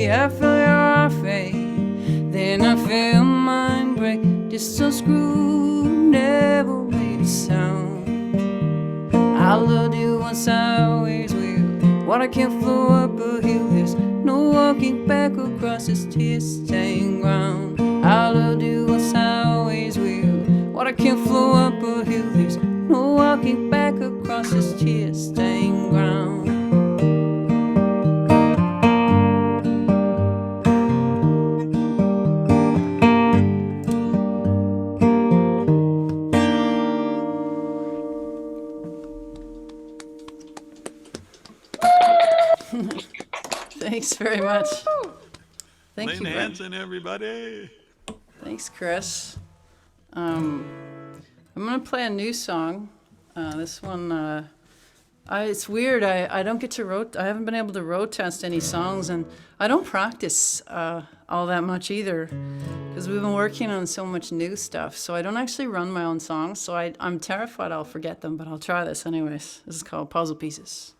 I felt your heart fade, then I felt mine break. Just a screw never made a sound. I loved you once, I always will. Water can't flow up a hill. There's no walking back across this tear-stained ground. I loved you once, I always will. Water can't flow up a hill. There's no walking back across this tear-stained ground. Thanks very much. Thank Lynn you, Brent. Hanson, everybody. Thanks, Chris. I'm gonna play a new song. This one, it's weird. I don't get to I haven't been able to road test any songs, and I don't practice all that much either, because we've been working on so much new stuff. So I don't actually run my own songs. So I'm terrified I'll forget them, but I'll try this anyways. This is called Puzzle Pieces.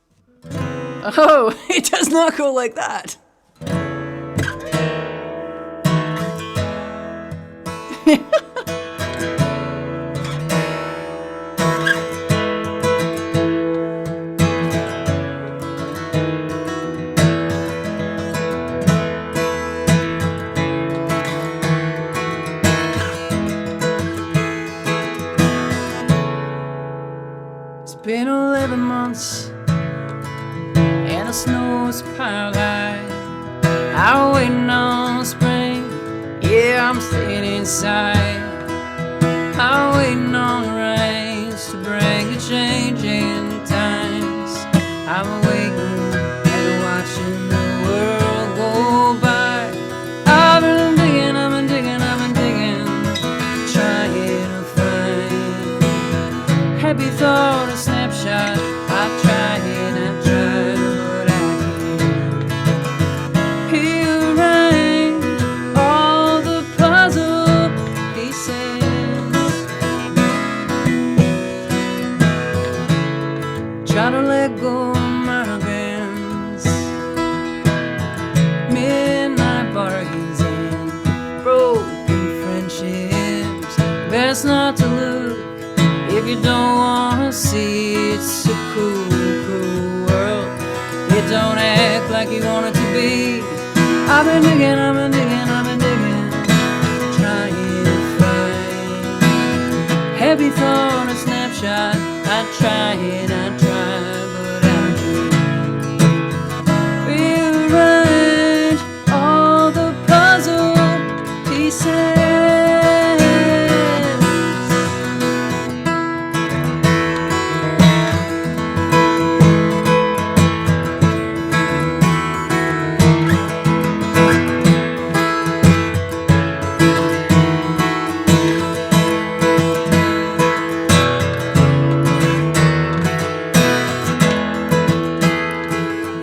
Oh, it does not go like that. It's been 11 months and the snow's piled high. I'm waiting on spring, yeah, I'm staying inside. I'm waiting on the rains to bring a change in times. I'm waiting and watching the world go by. I've been digging, I've been digging, I've been digging, trying to find happy thought, a snapshot. I've tried and I've tried, but I can't rearrange all the puzzle pieces. Try to let go of my regrets, midnight bargains and broken friendships. Best not to look if you don't want to see. It's a cruel, cruel world. You don't act like you want it to be. I've been digging, I've been digging, I've been digging, trying to find happy thought, a snapshot. I try and I try, but I can't rearrange all the puzzle pieces.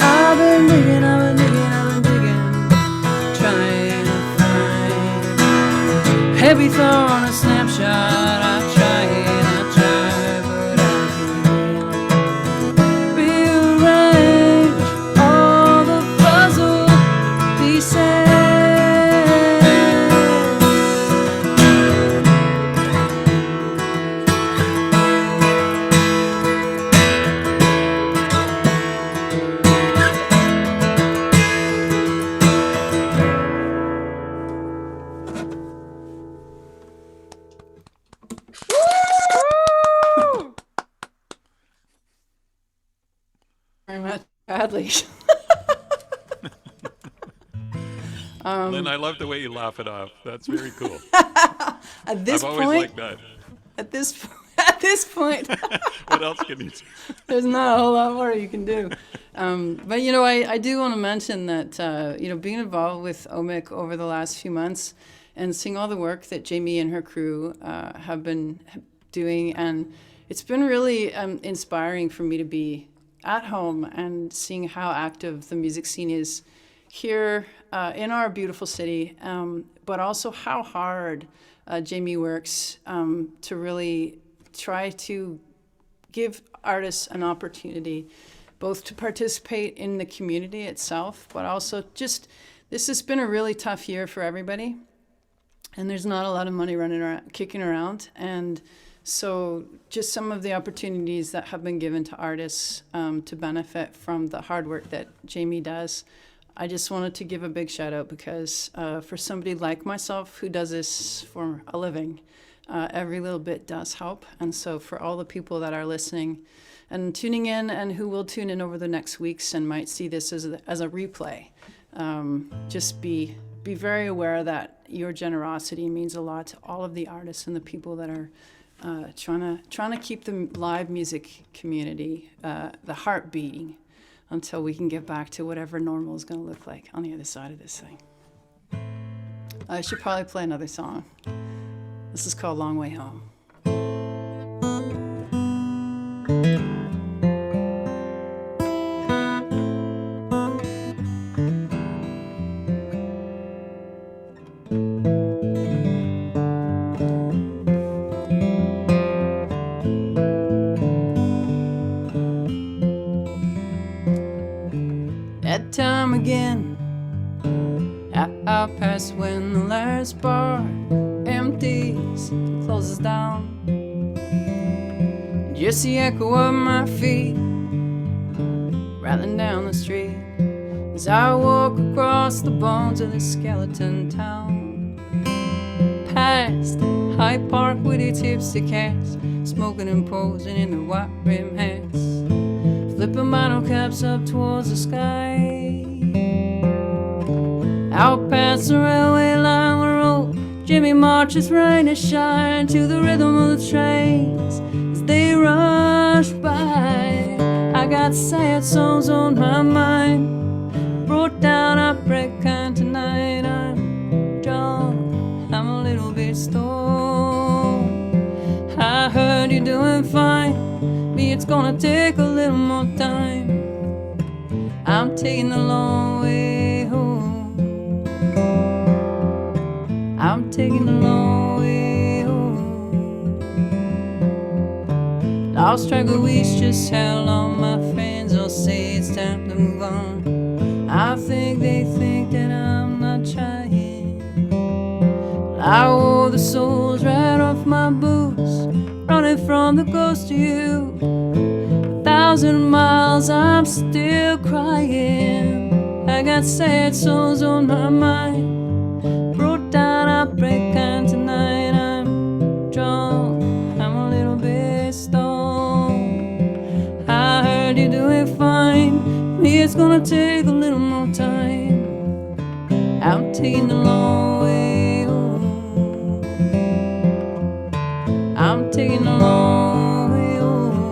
I've been digging, I've been digging, I've been digging, trying to find heavy thorn, a snapshot. I try and I try, but I can't rearrange all the puzzle pieces. Very much badly. Lynn, I love the way you laugh it off. That's very cool. At this I've always point, liked that. at this point, What else can you do? there's not a whole lot more you can do. But I do want to mention that being involved with OMIC over the last few months and seeing all the work that Jamie and her crew have been doing, and it's been really inspiring for me to be at home and seeing how active the music scene is here in our beautiful city. but also how hard Jamie works to really try to give artists an opportunity both to participate in the community itself, but also just, this has been a really tough year for everybody. And there's not a lot of money running around, kicking around. And so just some of the opportunities that have been given to artists to benefit from the hard work that Jamie does. I just wanted to give a big shout out because for somebody like myself who does this for a living, every little bit does help. And so for all the people that are listening and tuning in and who will tune in over the next weeks and might see this as a replay, just be very aware that your generosity means a lot to all of the artists and the people that are trying to keep the live music community, the heart beating, until we can get back to whatever normal is going to look like on the other side of this thing. I should probably play another song. This is called Long Way Home. That time again, at half past when the last bar empties and closes down. Just the echo of my feet rattling down the street as I walk across the bones of this skeleton town. Past Hyde Park with its hipster cats, smoking and posing in their white rim hats, flipping bottle caps up towards the sky. Out past the railway line where old Jimmy marches rain and shine to the rhythm of the trains as they rush by. I got sad songs on my mind, brought down heartbreak kind tonight. I'm drunk, I'm a little bit stoned. I heard you're doing fine, me it's gonna take a little more time. I'm taking the long way home. I'm taking the long way home. Lost track of weeks, just how long my friends all say it's time to move on. I think they think that I'm not trying. I wore the soles right off my boots, running from the ghost of you. 1,000 miles, I'm still crying. I got sad songs on my mind, brought down heartbreak kind tonight. I'm drunk, I'm a little bit stoned. I heard you're doing fine, me it's gonna take a little more time. I'm taking the long way home. I'm taking the long way home.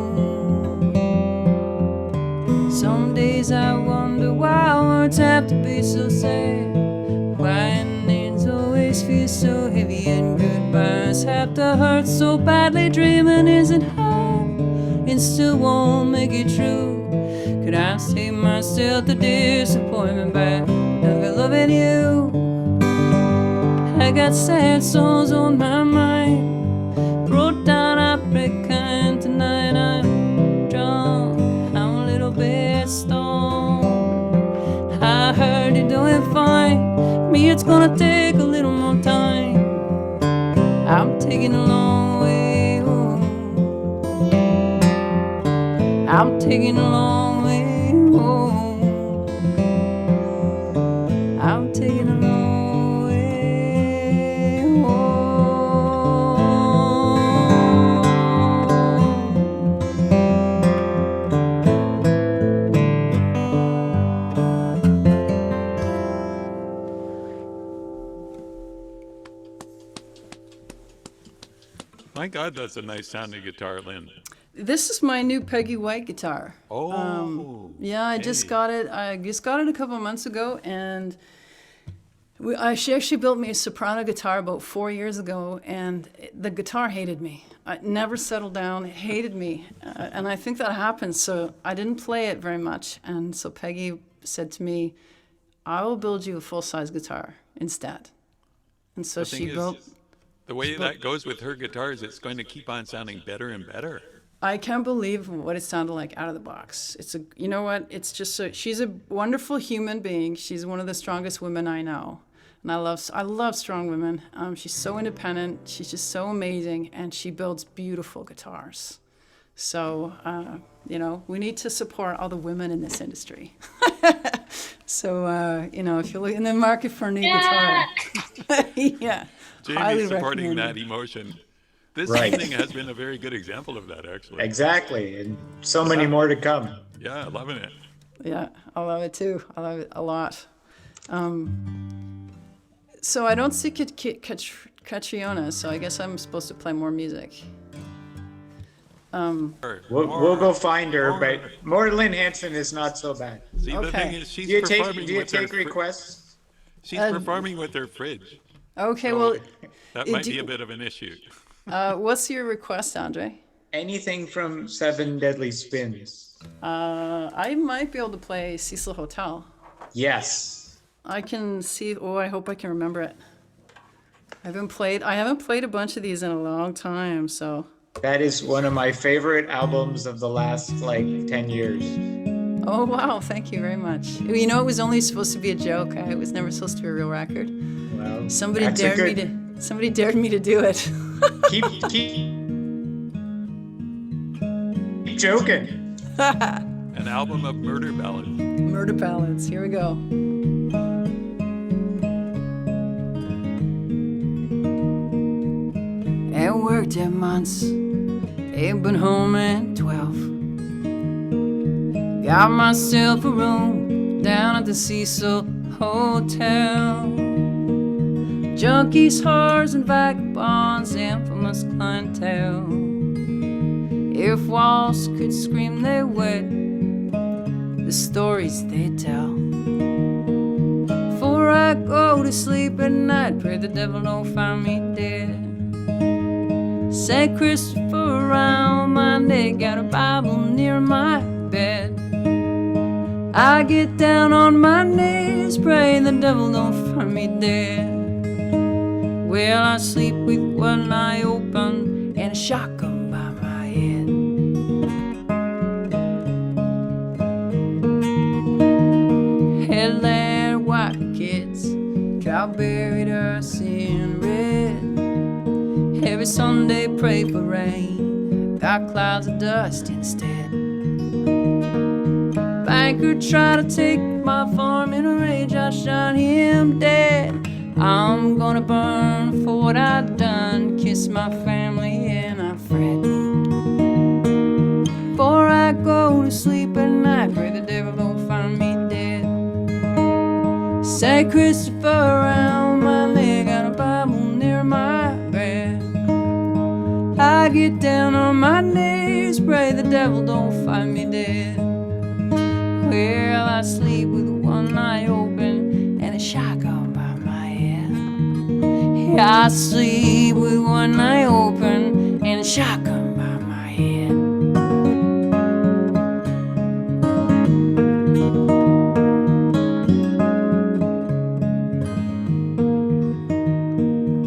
Some days I wonder why words have to be so sad, why endings always feel so heavy and goodbyes have to hurt so badly. Dreaming isn't hard, it still won't make it true. Could I save myself the disappointment by never loving you? I got sad songs on my mind, brought down heartbreak kind tonight. I'm drunk, I'm a little bit stoned. I heard you're doing fine, me it's gonna take a little more time. I'm taking a long way home. I'm taking a long way home. I'm taking a long way home. My God, that's a nice sounding guitar, Lynn. This is my new Peggy White guitar. Oh, yeah, I just got it. I just got it a couple of months ago, and she actually built me a soprano guitar about 4 years ago, and the guitar hated me. It never settled down. It hated me, and I think that happened. So I didn't play it very much, and so Peggy said to me, "I will build you a full-size guitar instead." And so The she thing is, built. the way that goes with her guitars, it's going to keep on sounding better and better. I can't believe what it sounded like out of the box. You know what? It's just she's a wonderful human being. She's one of the strongest women I know. And I love strong women. She's so independent. She's just so amazing. And she builds beautiful guitars. So, we need to support all the women in this industry. So, if you're in the market for a new guitar, yeah. Jamie's supporting that emotion. This evening has been a very good example of that, actually. Exactly, and so many more to come. Yeah, loving it. Yeah, I love it too. I love it a lot. So I don't see Catriona, so I guess I'm supposed to play more music. We'll go find her, but more Lynn Hanson is not so bad. See, the thing is, she's performing do you with her take requests? She's performing with her fridge. Okay, So well, that might be a bit of an issue. What's your request, Andre? Anything from Seven Deadly Spins. I might be able to play Cecil Hotel. Yes. I can see. Oh, I hope I can remember it. I haven't played a bunch of these in a long time, so. That is one of my favorite albums of the last 10 years. Oh wow, thank you very much. You know, it was only supposed to be a joke. It was never supposed to be a real record. Well, somebody dared me to do it. keep joking. An album of murder ballads. Murder ballads. Here we go. I worked at months, ain't been home at 12. Got myself a room down at the Cecil Hotel. Junkies, whores, and vagabonds, infamous clientele. If walls could scream, they would, the stories they tell. Before I go to sleep at night, pray the devil don't find me dead. St. Christopher around my neck, got a Bible near my bed. I get down on my knees, pray the devil don't find me dead. Well, I sleep with one eye open and a shotgun by my head. Headland white kids, cow buried us in red. Every Sunday pray for rain, got clouds of dust instead. Banker tried to take my farm in a rage, I shot him dead. I'm gonna burn for what I've done, kiss my family and I fret. Before I go to sleep at night, pray the devil don't find me dead. St. Christopher around my neck, got a Bible near my bed. I get down on my knees, pray the devil don't find me dead. Well, I sleep with one eye open and a shotgun by my head. Yeah, I sleep with one eye open and a shotgun by my head.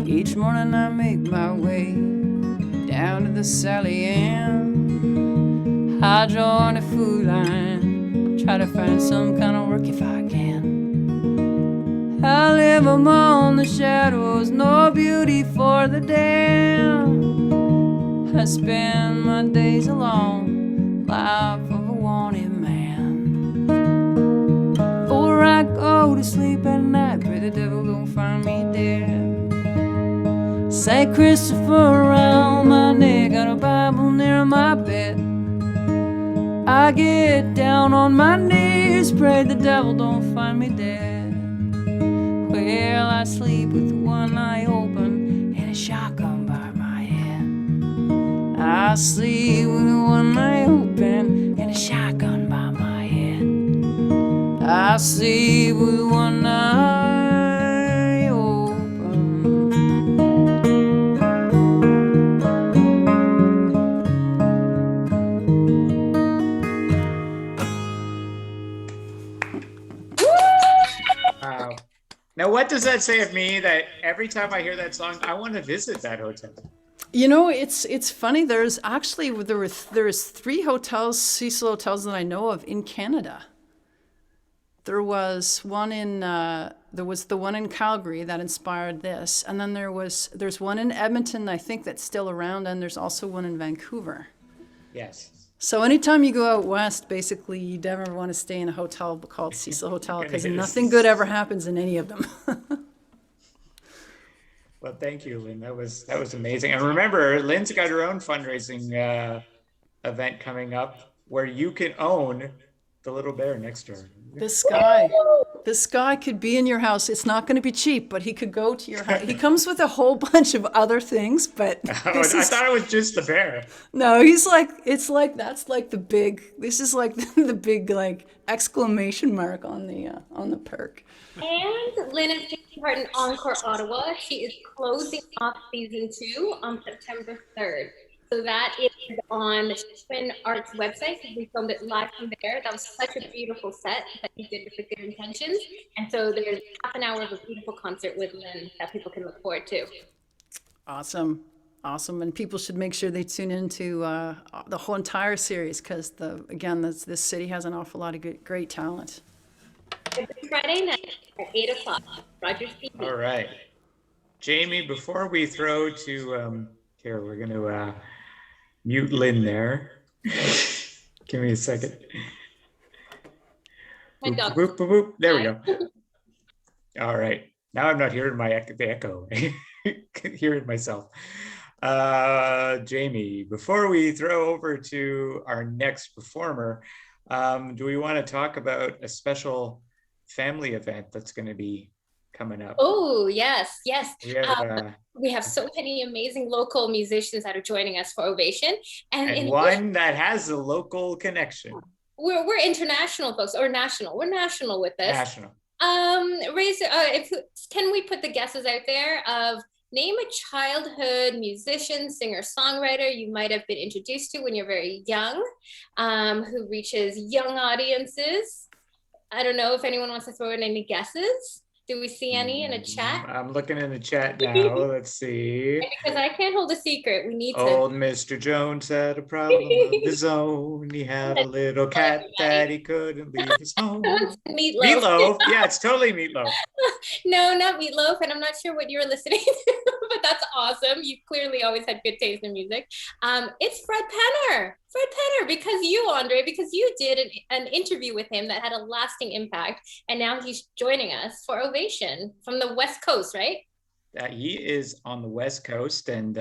Each morning I make my way down to the Sally Ann. I join the food line, try to find some kind of work if I can. I live among the shadows, no beauty for the damned. I spend my days alone, life of a wanted man. Before I go to sleep at night, pray the devil don't find me dead. St. Christopher around my neck, got a Bible near my bed. I get down on my knees, pray the devil don't find me dead. Well, I sleep with one eye open and a shotgun by my head. I sleep with one eye open and a shotgun by my head. I sleep with one eye open. Now, what does that say of me that every time I hear that song, I want to visit that hotel? You know, it's funny. There's 3 hotels, Cecil hotels that I know of in Canada. There was one the one in Calgary that inspired this, and then there's one in Edmonton, I think, that's still around, and there's also one in Vancouver. Yes. So anytime you go out west, basically, you never want to stay in a hotel called Cecil Hotel because nothing good ever happens in any of them. Well, thank you, Lynn. That was amazing. And remember, Lynn's got her own fundraising event coming up where you can own the little bear next to her. This guy could be in your house. It's not going to be cheap, but he could go to your house. He comes with a whole bunch of other things, but I thought it was just the bear. No, that's like the big. This is like the big like exclamation mark on the perk. And Lynn is taking part in Encore Ottawa. She is closing off season 2 on September 3rd. So that is on the Twin Arts website. We filmed it live from there. That was such a beautiful set that he did with the good intentions. And so there's half an hour of a beautiful concert with Lynn that people can look forward to. Awesome. And people should make sure they tune into the whole entire series because this city has an awful lot of great talent. It's Friday night at 8 o'clock. Rogers TV. All right. Jamie, before we throw to here, we're going to mute Lynn there. Give me a second. Boop, boop, boop, boop. There we go. All right. Now I'm not hearing the echo. Hearing myself. Jamie, before we throw over to our next performer, do we want to talk about a special family event that's going to be coming up? Oh, yes. We have so many amazing local musicians that are joining us for Ovation. And one that has a local connection. We're international folks, or national. We're national with this. National. Can we put the guesses out there of name a childhood musician, singer, songwriter you might have been introduced to when you're very young, who reaches young audiences? I don't know if anyone wants to throw in any guesses. Do we see any in a chat? I'm looking in the chat now. Let's see. Because I can't hold a secret. We need to. Old Mr. Jones had a problem of his own. He had a little cat that he couldn't leave his home. Meatloaf. Meatloaf. Yeah, it's totally Meatloaf. No, not Meatloaf. And I'm not sure what you're listening to, but that's awesome. You clearly always had good taste in music. It's Fred Penner. Fred Penner, because you did an interview with him that had a lasting impact, and now he's joining us for Ovation from the West Coast, right? He is on the West Coast, and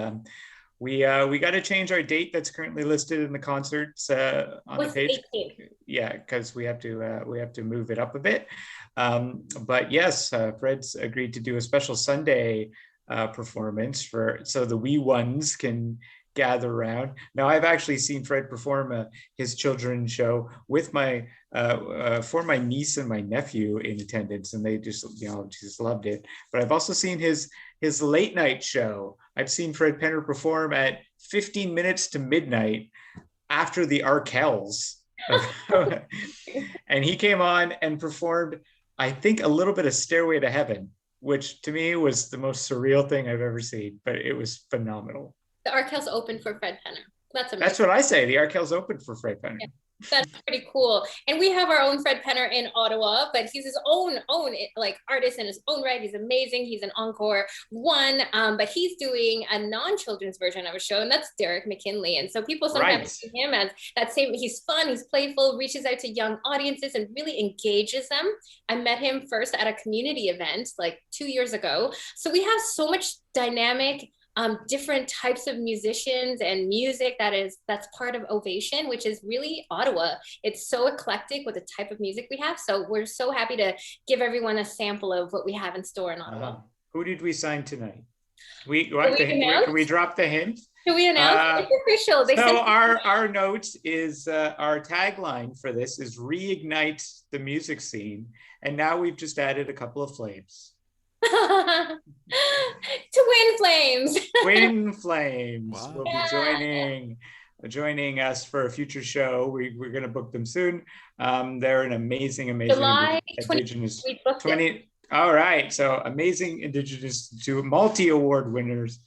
we got to change our date that's currently listed in the concerts on the page. 18th. Yeah, because we have to move it up a bit. But yes, Fred's agreed to do a special Sunday performance so the wee ones can gather around. Now, I've actually seen Fred perform his children's show with for my niece and my nephew in attendance, and they just loved it. But I've also seen his late night show. I've seen Fred Penner perform at 15 minutes to midnight after the Arkells. And he came on and performed, I think, a little bit of Stairway to Heaven, which to me was the most surreal thing I've ever seen, but it was phenomenal. The Arkells opened for Fred Penner. That's amazing. That's what I say. The Arkells opened for Fred Penner. Yeah, that's pretty cool. And we have our own Fred Penner in Ottawa, but he's his own artist in his own right. He's amazing. He's an Encore one, but he's doing a non-children's version of a show, and that's Derek McKinley. And so people sometimes see him as that same. He's fun. He's playful. Reaches out to young audiences and really engages them. I met him first at a community event like 2 years ago. So we have so much dynamic. Different types of musicians and music that's part of Ovation, which is really Ottawa. It's so eclectic with the type of music we have. So we're so happy to give everyone a sample of what we have in store in Ottawa. Who did we sign tonight? Can we drop the hint? Can we announce? It's official. So our note is our tagline for this is reignite the music scene. And now we've just added a couple of flames. Twin Flames. Twin Flames will be joining us for a future show. We're going to book them soon. They're an amazing July Indigenous. All right, so amazing Indigenous to multi-award winners.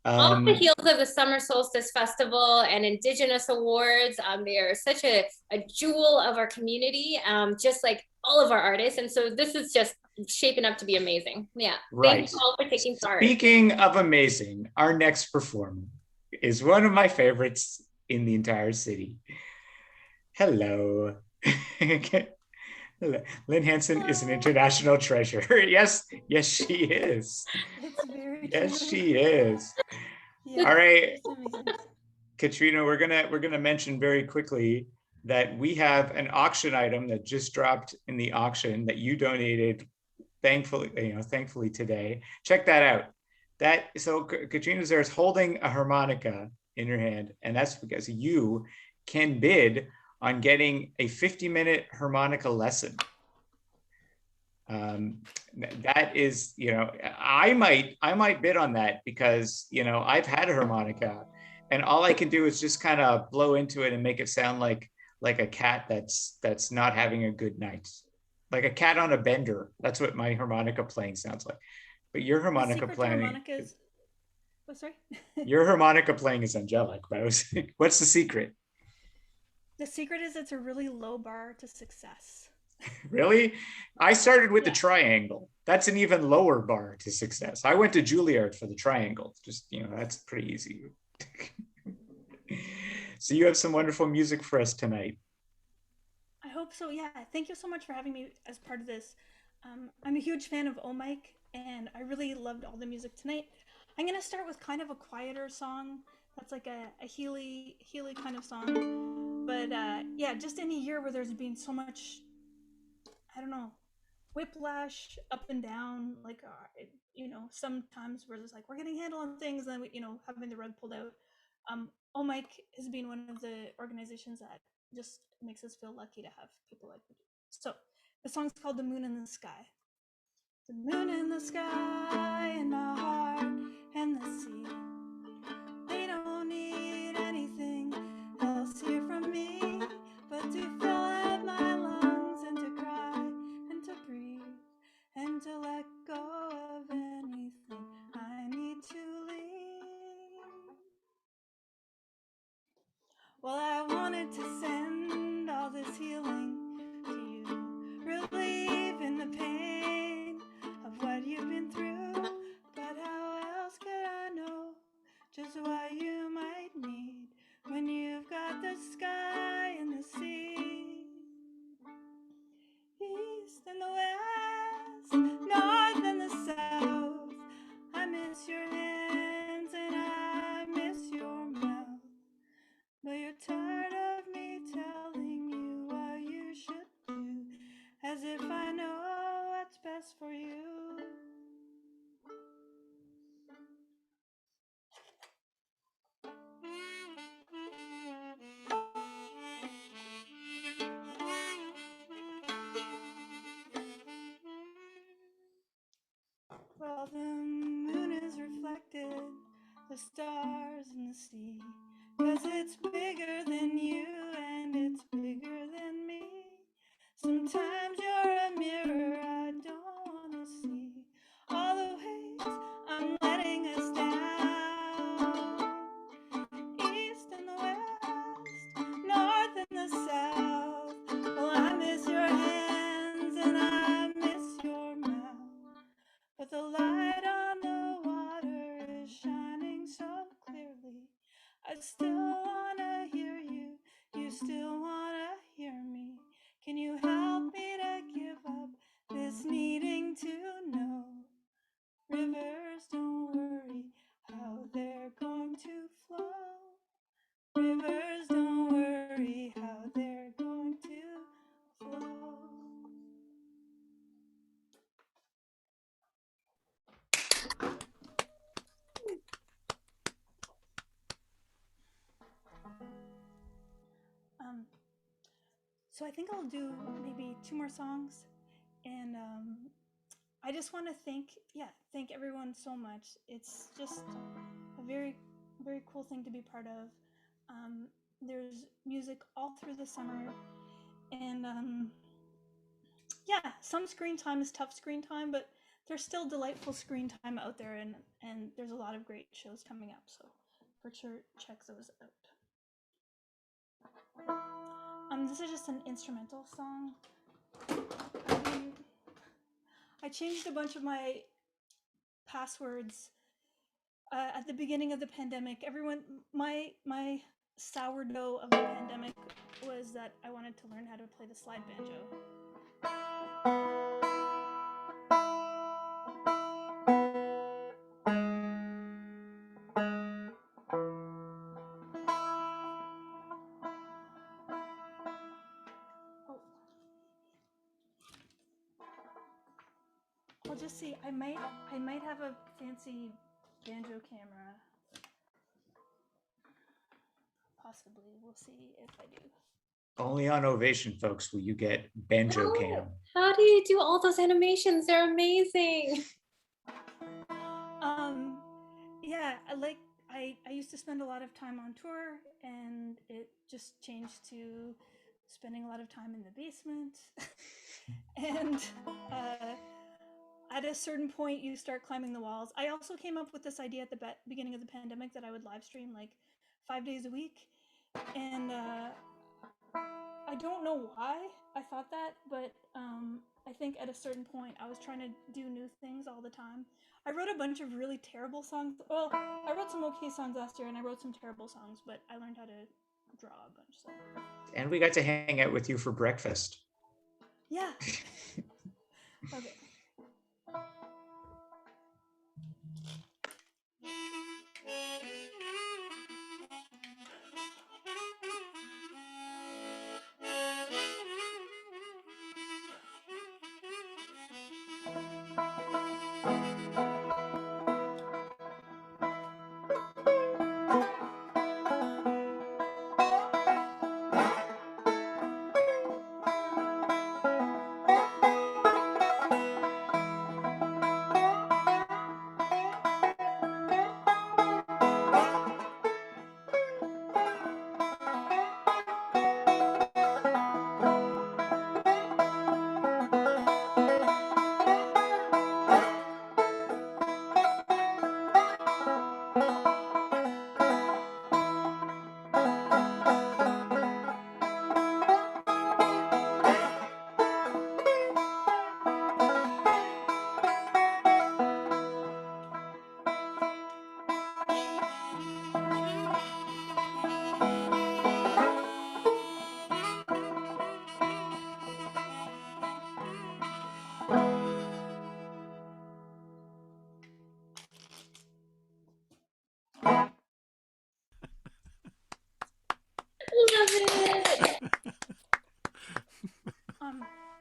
Off the heels of the Summer Solstice Festival and Indigenous Awards, they are such a jewel of our community, just like all of our artists. And so this is just shaping up to be amazing. Yeah. Right. Thank you all for taking part. Speaking of amazing, our next performer is one of my favorites in the entire city. Hello. Lynn Hanson is an international treasure. Yes, she is. It's very yes, true. she is. Yeah, all right, amazing. Catriona, we're gonna mention very quickly that we have an auction item that just dropped in the auction that you donated, thankfully today. Check that out. So Catriona's there is holding a harmonica in her hand, and that's because you can bid on getting a 50-minute harmonica lesson. That is, I might bid on that because, I've had a harmonica and all I can do is just kind of blow into it and make it sound like a cat that's not having a good night. Like a cat on a bender. That's what my harmonica playing sounds like. But your harmonica playing your harmonica playing is angelic. What's the secret? The secret is it's a really low bar to success. Really? I started with the triangle. That's an even lower bar to success. I went to Juilliard for the triangle. Just, that's pretty easy. So you have some wonderful music for us tonight. I hope so. Yeah. Thank you so much for having me as part of this. I'm a huge fan of OMIC and I really loved all the music tonight. I'm going to start with kind of a quieter song. That's like a Healy kind of song. But yeah, just in a year where there's been so much, I don't know, whiplash up and down, like, sometimes where there's like, we're getting a handle on things and then, having the rug pulled out. OMIC has been one of the organizations that just makes us feel lucky to have people like you. So the song's called The Moon in the Sky. The moon in the sky and my heart and the sea. They don't need anything else here from me but to fill out my lungs and to cry and to breathe and to let go of anything I need to leave. Well, I wanted to send all this healing to you, relief in the pain of what you've been through, but how else could I know just what you might need when you've got the sky and the sea, east and the west, north and the south. I miss your hands and I miss your mouth, but you're tired of me telling you what you should do, as if I know what's best for you. Well, the moon is reflected, the stars and the sea, 'cause it's bigger than you and it's bigger than me. Sometimes you're a mirror I don't wanna see, all the ways I'm letting us down. East and the west, north and the south. Well, I miss your hands and I miss your mouth, but the light on the water is shining so clearly. I still wanna hear you, you still wanna hear me. Can you help me to give up this needing to know? Rivers, don't worry how they're going to flow. Rivers, don't worry how they're going to flow. So I think I'll do maybe 2 more songs, and I just want to thank everyone so much. It's just a very, very cool thing to be part of. There's music all through the summer, and yeah, some screen time is tough screen time, but there's still delightful screen time out there, and there's a lot of great shows coming up, so for sure check those out. This is just an instrumental song. I changed a bunch of my passwords at the beginning of the pandemic. My sourdough of the pandemic was that I wanted to learn how to play the slide banjo. I'll just see. I might have a fancy banjo camera. Possibly. We'll see if I do. Only on Ovation, folks, will you get banjo cam. How do you do all those animations? They're amazing. Yeah, I used to spend a lot of time on tour, and it just changed to spending a lot of time in the basement. And at a certain point, you start climbing the walls. I also came up with this idea at the beginning of the pandemic that I would live stream like 5 days a week. And I don't know why I thought that, but I think at a certain point I was trying to do new things all the time. I wrote a bunch of really terrible songs. Well, I wrote some okay songs last year, and I wrote some terrible songs, but I learned how to draw a bunch. So. And we got to hang out with you for breakfast. Yeah. Okay. Love it.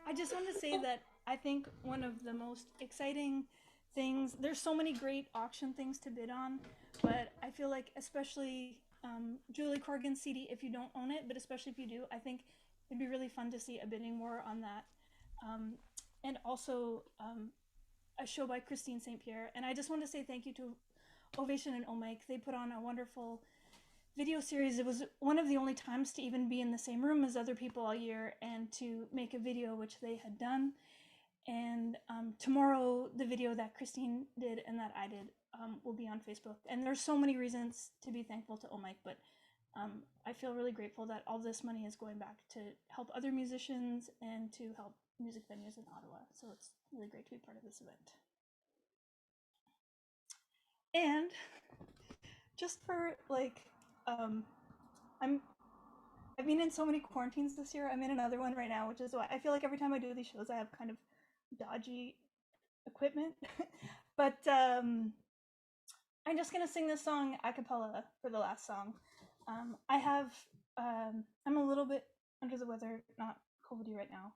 I just want to say that I think one of the most exciting things, there's so many great auction things to bid on, but I feel like especially Julie Corrigan's CD, if you don't own it, but especially if you do, I think it'd be really fun to see a bidding war on that. And also a show by Christine St. Pierre. And I just want to say thank you to Ovation and OMIC. They put on a wonderful video series. It was one of the only times to even be in the same room as other people all year and to make a video, which they had done. And tomorrow, the video that Christine did and that I did will be on Facebook. And there's so many reasons to be thankful to OMIC, but I feel really grateful that all this money is going back to help other musicians and to help music venues in Ottawa. So it's really great to be part of this event. And just for like, I've been in so many quarantines this year. I'm in another one right now, which is why I feel like every time I do these shows, I have kind of dodgy equipment. But I'm just gonna sing this song a cappella for the last song. I'm a little bit under the weather, not COVID-y right now.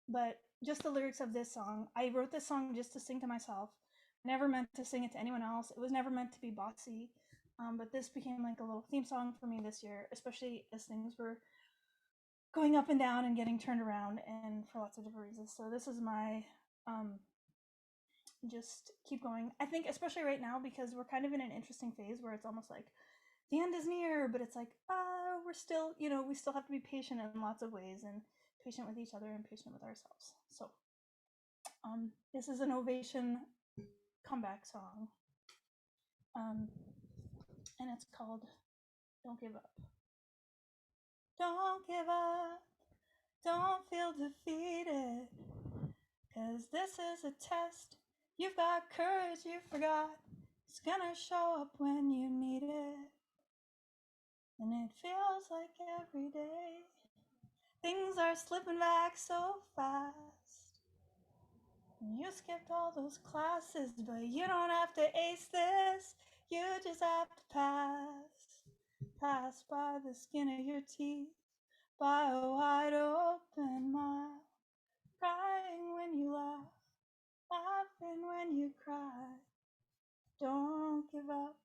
But just the lyrics of this song, I wrote this song just to sing to myself. Never meant to sing it to anyone else. It was never meant to be bossy. But this became like a little theme song for me this year, especially as things were going up and down and getting turned around, and for lots of different reasons. So this is my just keep going. I think especially right now, because we're kind of in an interesting phase where it's almost like the end is near, but it's like we're still, we still have to be patient in lots of ways, and patient with each other and patient with ourselves. So this is an Ovation comeback song. And it's called Don't Give Up. Don't give up, don't feel defeated, 'cause this is a test. You've got courage you forgot, it's gonna show up when you need it. And it feels like every day things are slipping back so fast. You skipped all those classes, but you don't have to ace this, you just have to pass by the skin of your teeth, by a wide open mouth, crying when you laugh, laughing when you cry. Don't give up,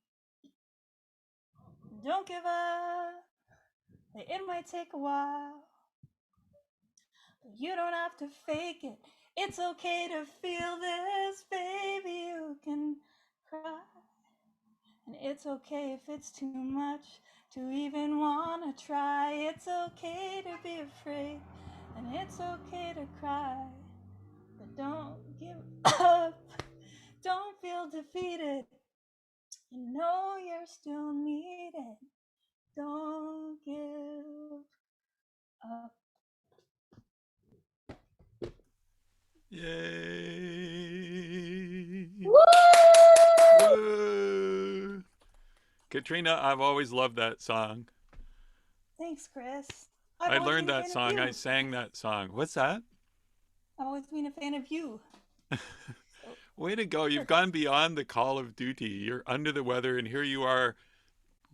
don't give up, it might take a while, but you don't have to fake it, it's okay to feel this, baby, you can cry. And it's okay if it's too much to even wanna try. It's okay to be afraid, and it's okay to cry. But don't give up, don't feel defeated. You know you're still needed. Don't give up. Yay! Woo! Woo! Catriona, I've always loved that song. Thanks, Chris. I learned that song. I sang that song. What's that? I've always been a fan of you. Way to go. You've gone beyond the call of duty. You're under the weather, and here you are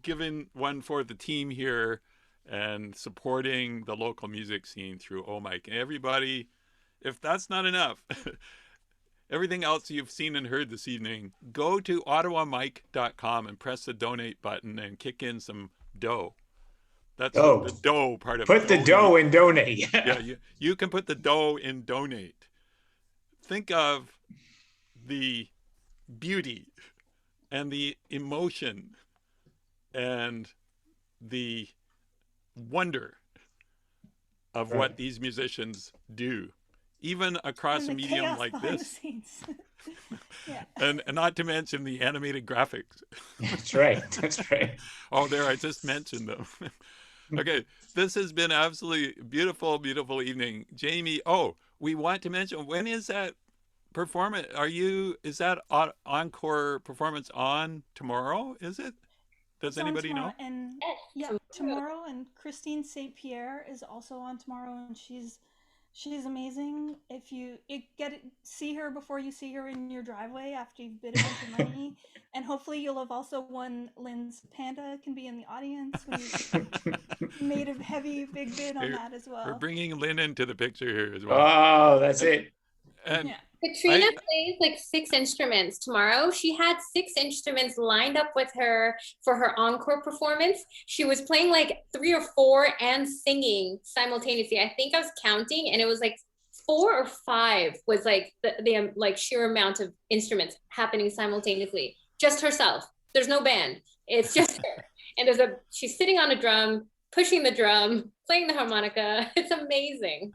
giving one for the team here and supporting the local music scene through OMIC. And everybody, if that's not enough, everything else you've seen and heard this evening, go to ottawamic.com and press the donate button and kick in some dough. That's the dough part of it. Put the dough in donate. Yeah, you can put the dough in donate. Think of the beauty and the emotion and the wonder of what these musicians do, even across a medium like this. Yeah. And not to mention the animated graphics. That's right. That's right. Oh, there, I just mentioned them. Okay, this has been absolutely beautiful, beautiful evening. Jamie, we want to mention, when is that performance? Is that encore performance on tomorrow? Is it? Does anybody know? And yeah, tomorrow, and Christine St. Pierre is also on tomorrow, and she's amazing. If you see her before you see her in your driveway after you've bid a bunch of money, and hopefully you'll have also won Lynn's Panda can be in the audience. We made a heavy big bid on that as well. We're bringing Lynn into the picture here as well. Oh, that's it. And yeah. Catriona plays like 6 instruments tomorrow. She had 6 instruments lined up with her for her encore performance. She was playing like 3 or 4 and singing simultaneously. I think I was counting, and it was like 4 or 5 was like the like sheer amount of instruments happening simultaneously. Just herself. There's no band. It's just her. And she's sitting on a drum, pushing the drum, playing the harmonica. It's amazing.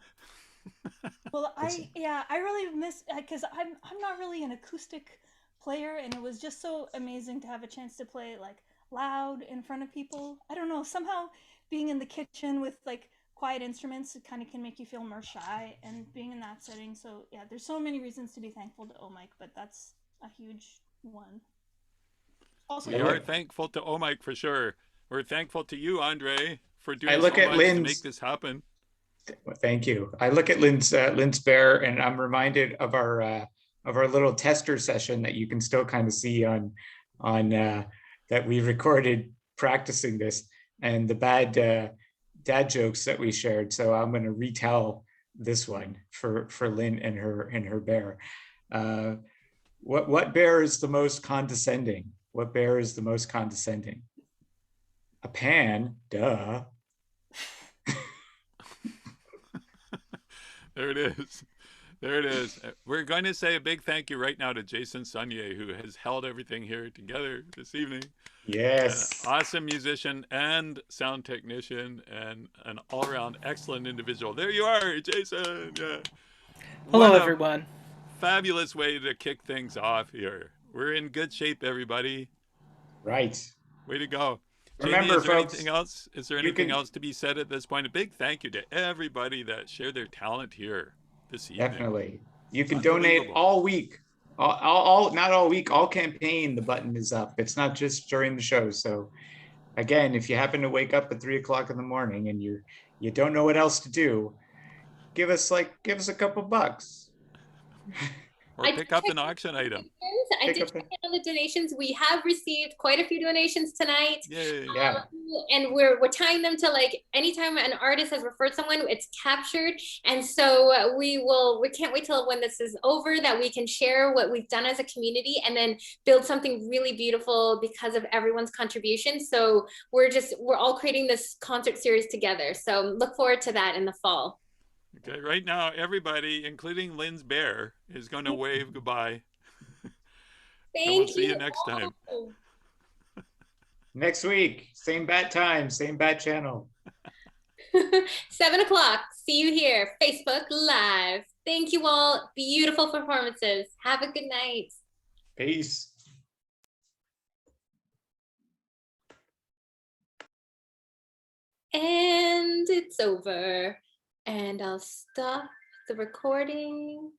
Well, I really miss, because I'm not really an acoustic player, and it was just so amazing to have a chance to play like loud in front of people. I don't know, somehow being in the kitchen with like quiet instruments, it kind of can make you feel more shy, and being in that setting. So yeah, there's so many reasons to be thankful to OMIC, but that's a huge one. Also, we are thankful to OMIC for sure. We're thankful to you, Andre, for doing so much to make this happen. Thank you. I look at Lynn's bear, and I'm reminded of our little tester session that you can still kind of see on that we recorded practicing this, and the bad dad jokes that we shared. So I'm going to retell this one for Lynn and her bear. What bear is the most condescending? What bear is the most condescending? A pan, duh. There it is. There it is. We're going to say a big thank you right now to Jason Sunier, who has held everything here together this evening. Yes. An awesome musician and sound technician and an all-around excellent individual. There you are, Jason. Yeah. Hello, everyone. Fabulous way to kick things off here. We're in good shape, everybody. Right. Way to go. Remember, Jamie, is there folks, anything else? Is there anything else to be said at this point? A big thank you to everybody that shared their talent here this evening. Definitely. You can donate all week. Not all week, all campaign, the button is up. It's not just during the show. So again, if you happen to wake up at 3 o'clock in the morning and you don't know what else to do, give us a couple bucks. Or pick up an auction item. I did check in on the donations. We have received quite a few donations tonight. Yay. Yeah. And we're tying them to, like, anytime an artist has referred someone, it's captured. And so we can't wait till when this is over that we can share what we've done as a community and then build something really beautiful because of everyone's contribution. So we're all creating this concert series together. So look forward to that in the fall. Okay, right now, everybody, including Lynn's bear, is going to wave goodbye. Thank and we'll see you next time. Next week, same bat time, same bat channel. 7 o'clock. See you here. Facebook Live. Thank you all. Beautiful performances. Have a good night. Peace. And it's over. And I'll stop the recording.